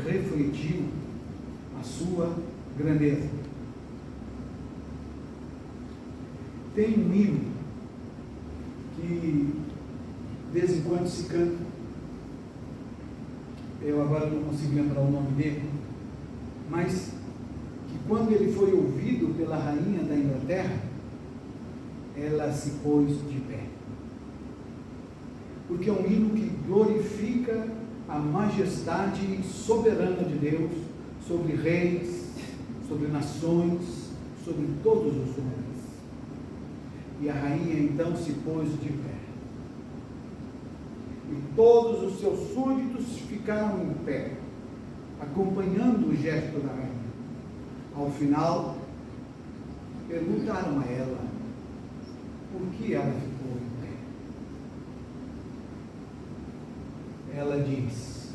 refletiu a sua grandeza. Tem um hino que de vez em quando se canta. Eu agora não consigo lembrar o nome dele, mas que quando ele foi ouvido pela rainha da Inglaterra, ela se pôs de pé. Porque é um hino que glorifica a majestade soberana de Deus sobre reis, sobre nações, sobre todos os homens. E a rainha então se pôs de pé. E todos os seus súditos ficaram em pé, acompanhando o gesto da rainha. Ao final, perguntaram a ela por que ela ficou em pé. Ela diz: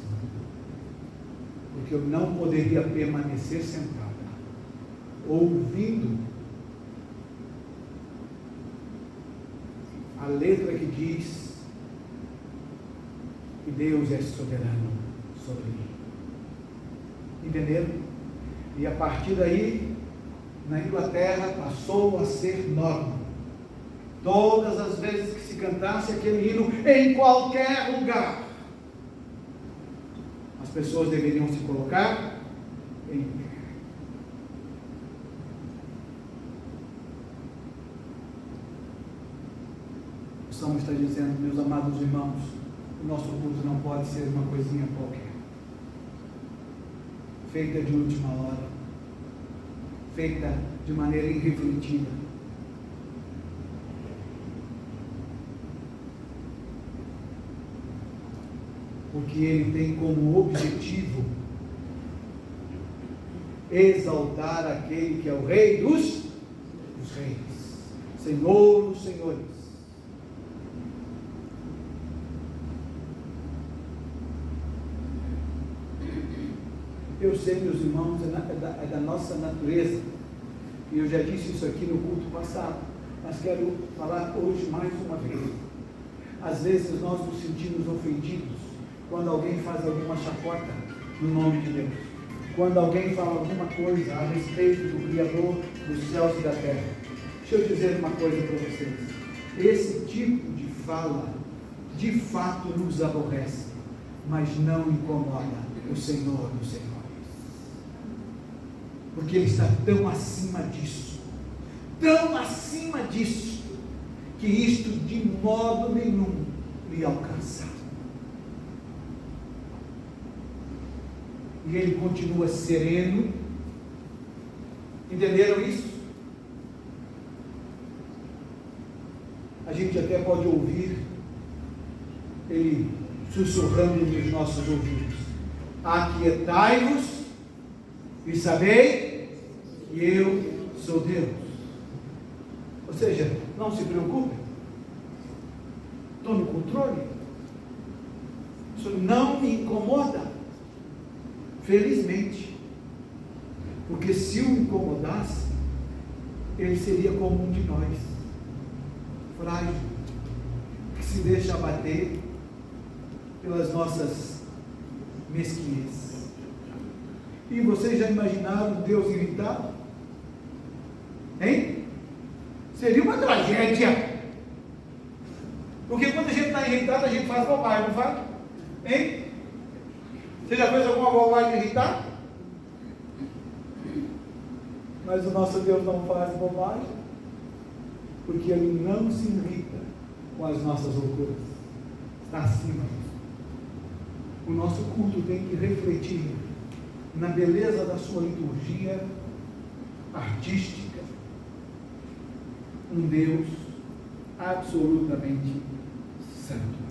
porque eu não poderia permanecer sentada, ouvindo a letra que diz que Deus é soberano sobre mim. Entenderam? E a partir daí, na Inglaterra, passou a ser norma. Todas as vezes que se cantasse aquele hino, em qualquer lugar, as pessoas deveriam se colocar em pé. O Salmo está dizendo, meus amados irmãos, o nosso culto não pode ser uma coisinha qualquer, feita de última hora, feita de maneira irrefletida. Porque ele tem como objetivo exaltar aquele que é o Rei dos reis, Senhor dos senhores. Eu sei, meus irmãos, é da nossa natureza, e eu já disse isso aqui no culto passado, mas quero falar hoje mais uma vez. Às vezes nós nos sentimos ofendidos quando alguém faz alguma chacota no nome de Deus, quando alguém fala alguma coisa a respeito do Criador dos céus e da terra. Deixa eu dizer uma coisa para vocês: esse tipo de fala de fato nos aborrece, mas não incomoda o Senhor dos senhores, porque Ele está tão acima disso, que isto de modo nenhum lhe alcança. E Ele continua sereno. Entenderam isso? A gente até pode ouvir Ele sussurrando nos nossos ouvidos: aquietai-vos e sabei que eu sou Deus. Ou seja, não se preocupe, estou no controle, isso não me incomoda. Felizmente, porque se o incomodasse, ele seria como um de nós, frágil, que se deixa abater pelas nossas mesquinhez. E vocês já imaginaram Deus irritado? Hein? Seria uma tragédia. Porque quando a gente está irritado, a gente faz bobagem, não faz? Hein? Você já fez alguma bobagem irritar? Mas o nosso Deus não faz bobagem, porque Ele não se irrita com as nossas loucuras. Está acima disso. O nosso culto tem que refletir na beleza da sua liturgia artística um Deus absolutamente santo.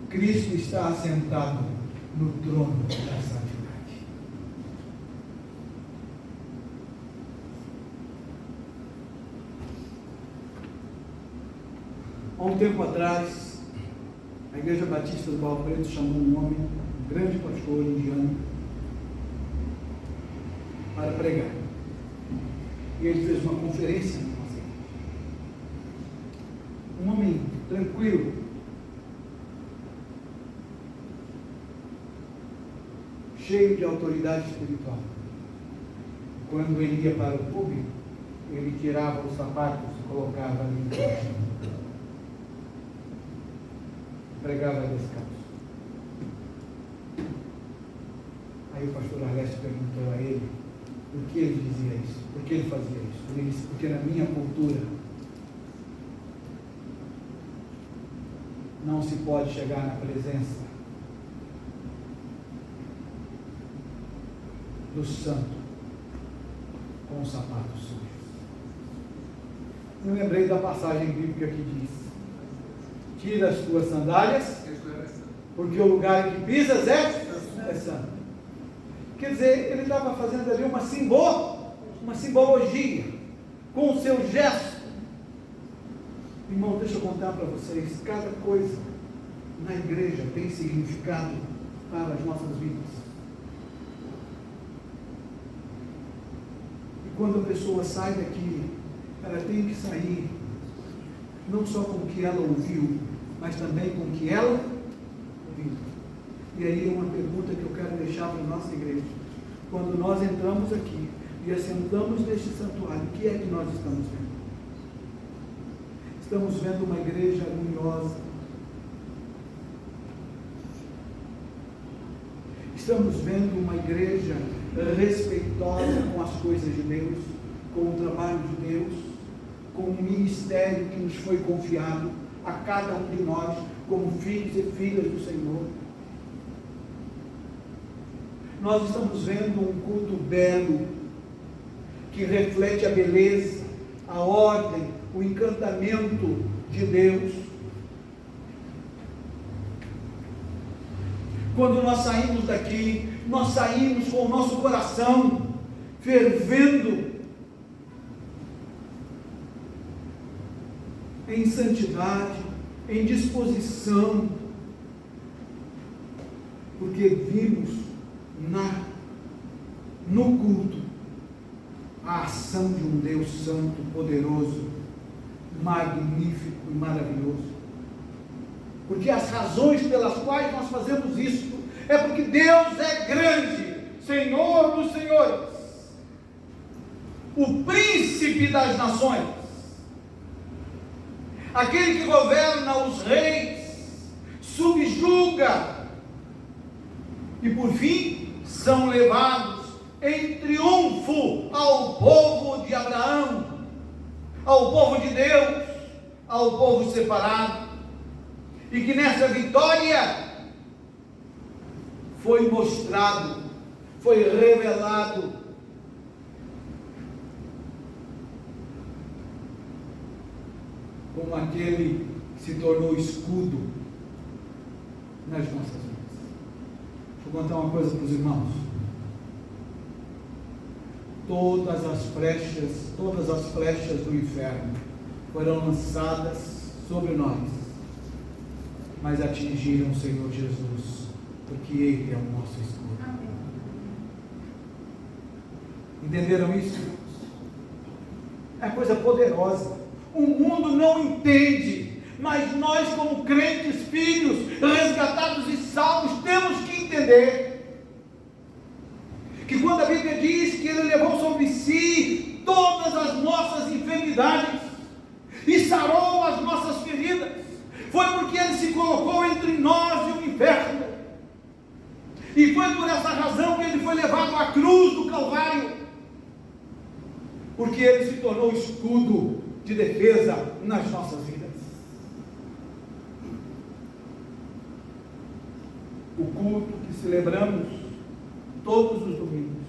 Cristo está assentado no trono da santidade. Há um tempo atrás, a Igreja Batista do Barro Preto chamou um homem, um grande pastor indiano, para pregar. E ele fez uma conferência na nossa igreja. Um homem tranquilo, cheio de autoridade espiritual. Quando ele ia para o público, ele tirava os sapatos e colocava ali no chão. Pregava descalço. Aí o pastor Alessio perguntou a ele por que ele dizia isso, por que ele fazia isso. Ele disse, porque na minha cultura não se pode chegar na presença do santo com os sapatos sujos. Eu lembrei da passagem bíblica que diz: tira as tuas sandálias, porque o lugar em que pisas é santo. Quer dizer, ele estava fazendo ali uma simbologia com o seu gesto. Irmão, deixa eu contar para vocês, cada coisa na igreja tem significado para as nossas vidas. E quando a pessoa sai daqui, ela tem que sair não só com o que ela ouviu, mas também com o que ela ouviu. E aí é uma pergunta que eu quero deixar para a nossa igreja. Quando nós entramos aqui e assentamos neste santuário, o que é que nós estamos vendo? Estamos vendo uma igreja harmoniosa. Estamos vendo uma igreja respeitosa com as coisas de Deus, com o trabalho de Deus, com o ministério que nos foi confiado a cada um de nós, como filhos e filhas do Senhor. Nós estamos vendo um culto belo, que reflete a beleza, a ordem, o encantamento de Deus. Quando nós saímos daqui, nós saímos com o nosso coração fervendo em santidade, em disposição, porque vimos no culto a ação de um Deus santo, poderoso, magnífico e maravilhoso. Porque as razões pelas quais nós fazemos isso é porque Deus é grande, Senhor dos senhores, o príncipe das nações, aquele que governa os reis, subjuga e por fim são levados em triunfo ao povo de Abraão, ao povo de Deus, ao povo separado, e que nessa vitória foi mostrado, foi revelado como aquele que se tornou escudo nas nossas vidas. Deixa eu contar uma coisa para os irmãos. Todas as flechas do inferno foram lançadas sobre nós, mas atingiram o Senhor Jesus, porque Ele é o nosso escudo. Amém. Entenderam isso? É coisa poderosa. O mundo não entende, mas nós, como crentes, filhos, resgatados e salvos, temos que entender que quando a Bíblia diz que Ele levou sobre si todas as nossas enfermidades e sarou as nossas feridas, foi porque Ele se colocou entre nós e o inferno, e foi por essa razão que Ele foi levado à cruz do Calvário, porque Ele se tornou escudo de defesa nas nossas vidas. O culto que celebramos todos os domingos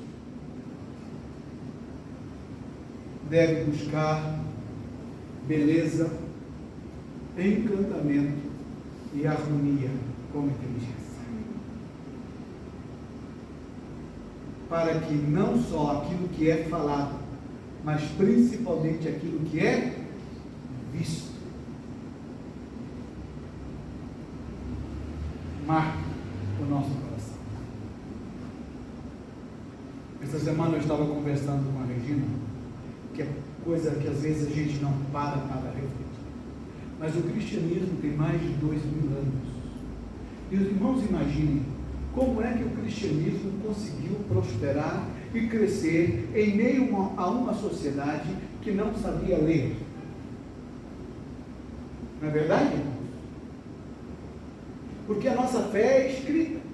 deve buscar beleza, encantamento e harmonia com inteligência, para que não só aquilo que é falado, mas principalmente aquilo que é visto marque o nosso coração. Essa semana eu estava conversando com a Regina, que é coisa que às vezes a gente não para refletir. Mas o cristianismo tem mais de 2.000 anos. E os irmãos imaginem como é que o cristianismo conseguiu prosperar e crescer em meio a uma sociedade que não sabia ler. Não é verdade, irmãos? Porque a nossa fé é escrita.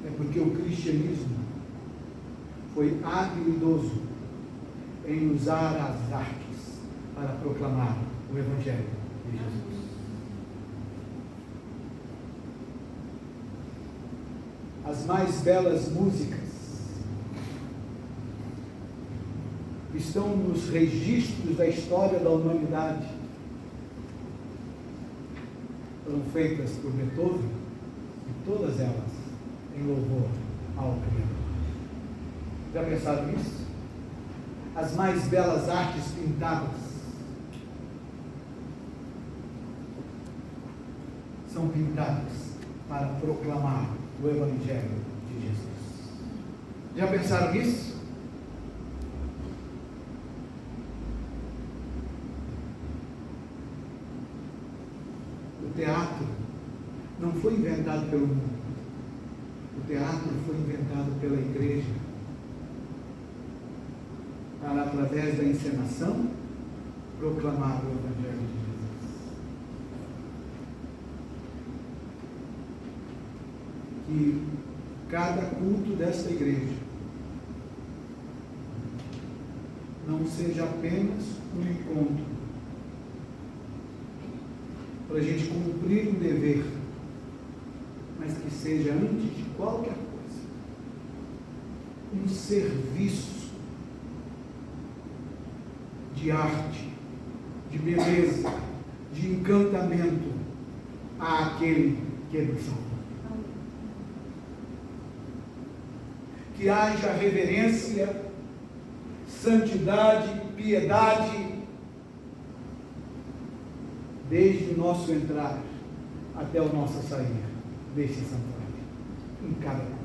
É porque o cristianismo foi habilidoso em usar as artes para proclamar o Evangelho de Jesus. As mais belas músicas estão nos registros da história da humanidade. Foram feitas por Beethoven, e todas elas em louvor ao Criador. Já pensaram nisso? As mais belas artes pintadas são pintadas para proclamar o Evangelho de Jesus. Já pensaram nisso? O teatro não foi inventado pelo mundo. O teatro foi inventado pela igreja para, através da encenação, proclamar o Evangelho de Jesus. Que cada culto desta igreja não seja apenas um encontro para a gente cumprir um dever, mas que seja, antes de qualquer coisa, um serviço de arte, de beleza, de encantamento àquele que nos salvou. Que haja reverência, santidade, piedade, desde o nosso entrar até o nosso sair deste santuário, em cada um.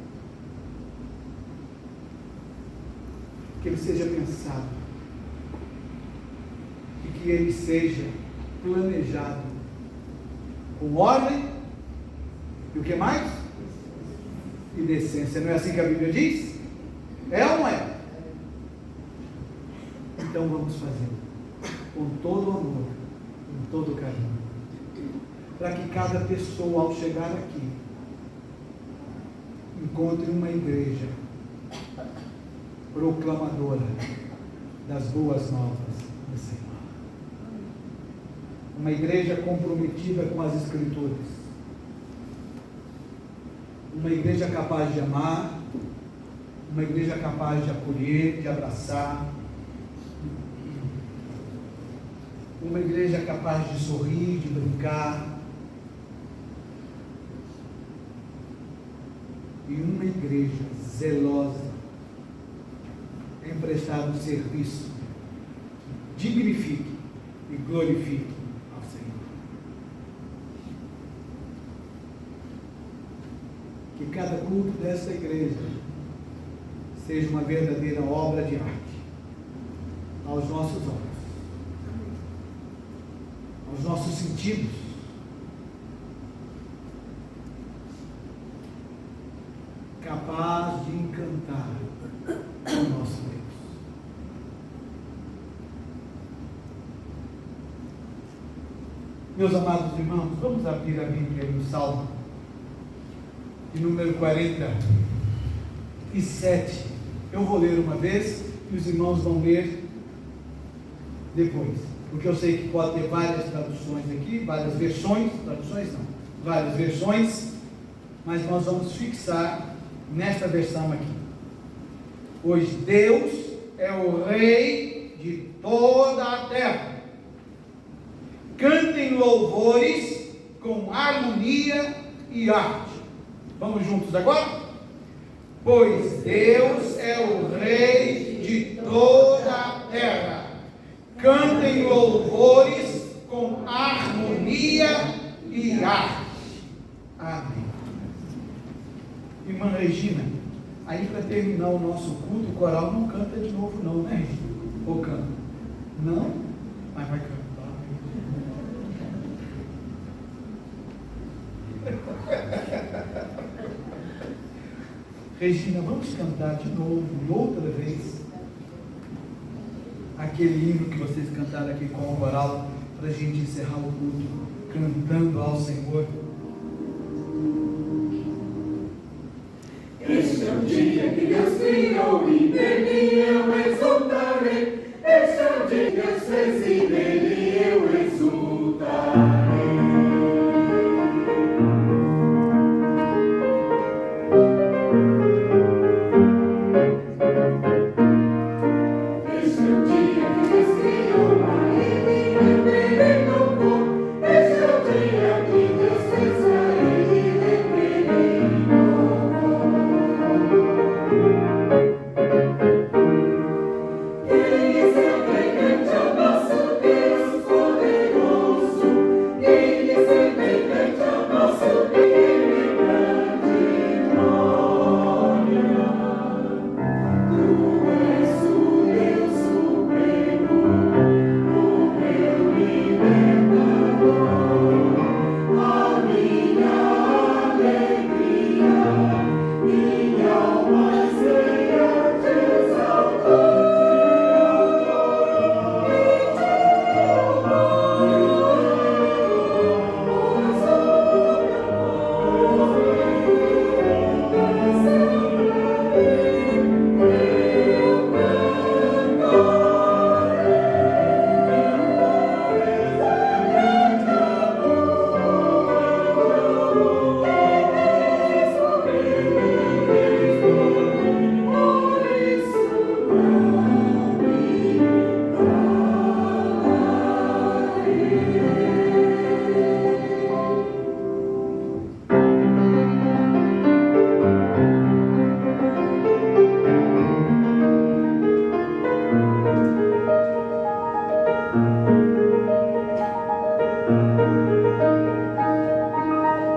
Que ele seja pensado e que ele seja planejado com ordem e o que mais? E decência. Não é assim que a Bíblia diz? É ou não é? Então vamos fazer com todo o amor, com todo o carinho, para que cada pessoa, ao chegar aqui, encontre uma igreja proclamadora das boas novas do Senhor. Uma igreja comprometida com as Escrituras. Uma igreja capaz de amar, uma igreja capaz de acolher, de abraçar, uma igreja capaz de sorrir, de brincar, e uma igreja zelosa em prestar um serviço que dignifique e glorifique ao Senhor. Que cada culto desta igreja seja uma verdadeira obra de arte aos nossos olhos, aos nossos sentidos, capaz de encantar o nosso Deus. Meus amados irmãos, vamos abrir a Bíblia no Salmo de número 47. Eu vou ler uma vez e os irmãos vão ler depois, porque eu sei que pode ter várias traduções aqui, várias versões, várias versões, mas nós vamos fixar nesta versão aqui. Pois Deus é o Rei de toda a terra. Cantem louvores com harmonia e arte. Vamos juntos agora? Pois Deus é o Rei de toda a terra. Cantem louvores com harmonia e arte. Amém. Irmã Regina, Aí, para terminar o nosso culto, o coral não canta de novo, não, né, Regina? Ou canta? Não? Mas vai cantar. Regina, vamos cantar de novo, outra vez, aquele hino que vocês cantaram aqui com o coral, para a gente encerrar o culto, cantando ao Senhor. Este é o dia que Deus criou e nele eu exultarei. Este é o dia que Deus fez e nele eu exultarei. Este é o dia que Deus criou, a ele renderei louvor. Este é o dia que Deus fez, a ele renderei louvor. Quem é semelhante ao nosso Deus poderoso? Quem é semelhante ao nosso Deus grande glória? Tu és o Deus supremo, o meu libertador, a minha alegria, minha alma anseia te exaltar.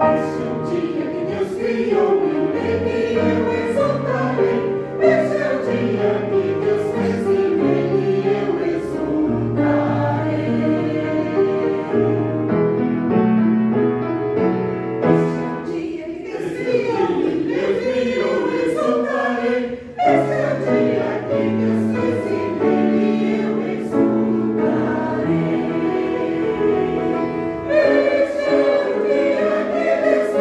Este é o dia que Deus criou e nele eu exultarei. Este é o dia que Deus fez e nele eu exultarei. Este é o dia que Deus criou e nele eu exultarei. Este é o dia que Deus fez e nele eu exultarei. Este é o dia que Deus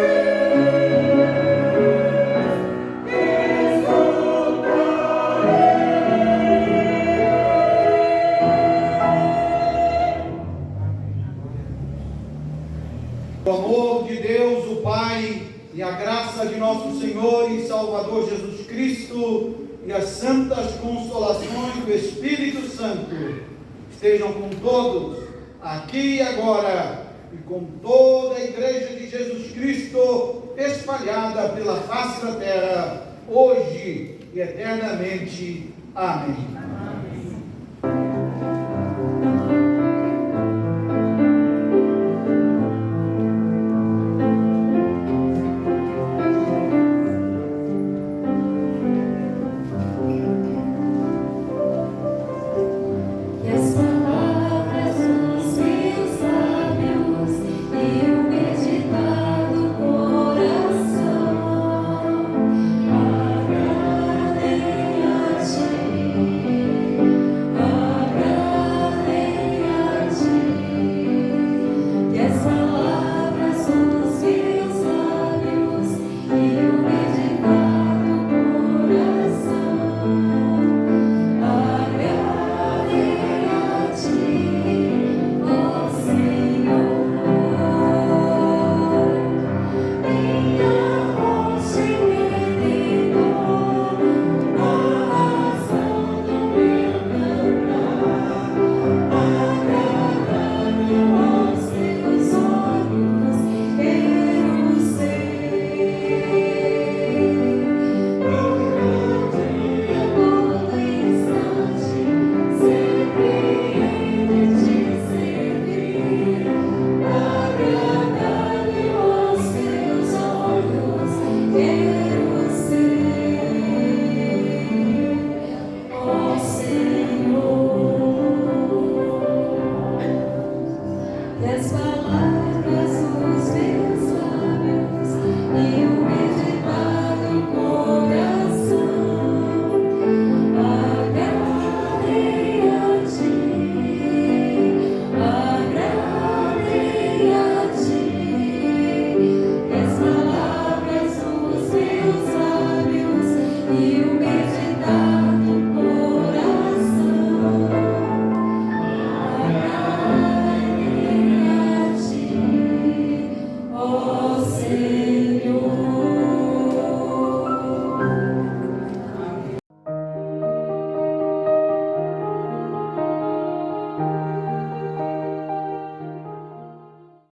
O amor de Deus, o Pai, e a graça de nosso Senhor e Salvador Jesus Cristo, e as santas consolações do Espírito Santo estejam com todos, aqui e agora, e com toda a Igreja de Jesus Cristo, espalhada pela face da terra, hoje e eternamente. Amém.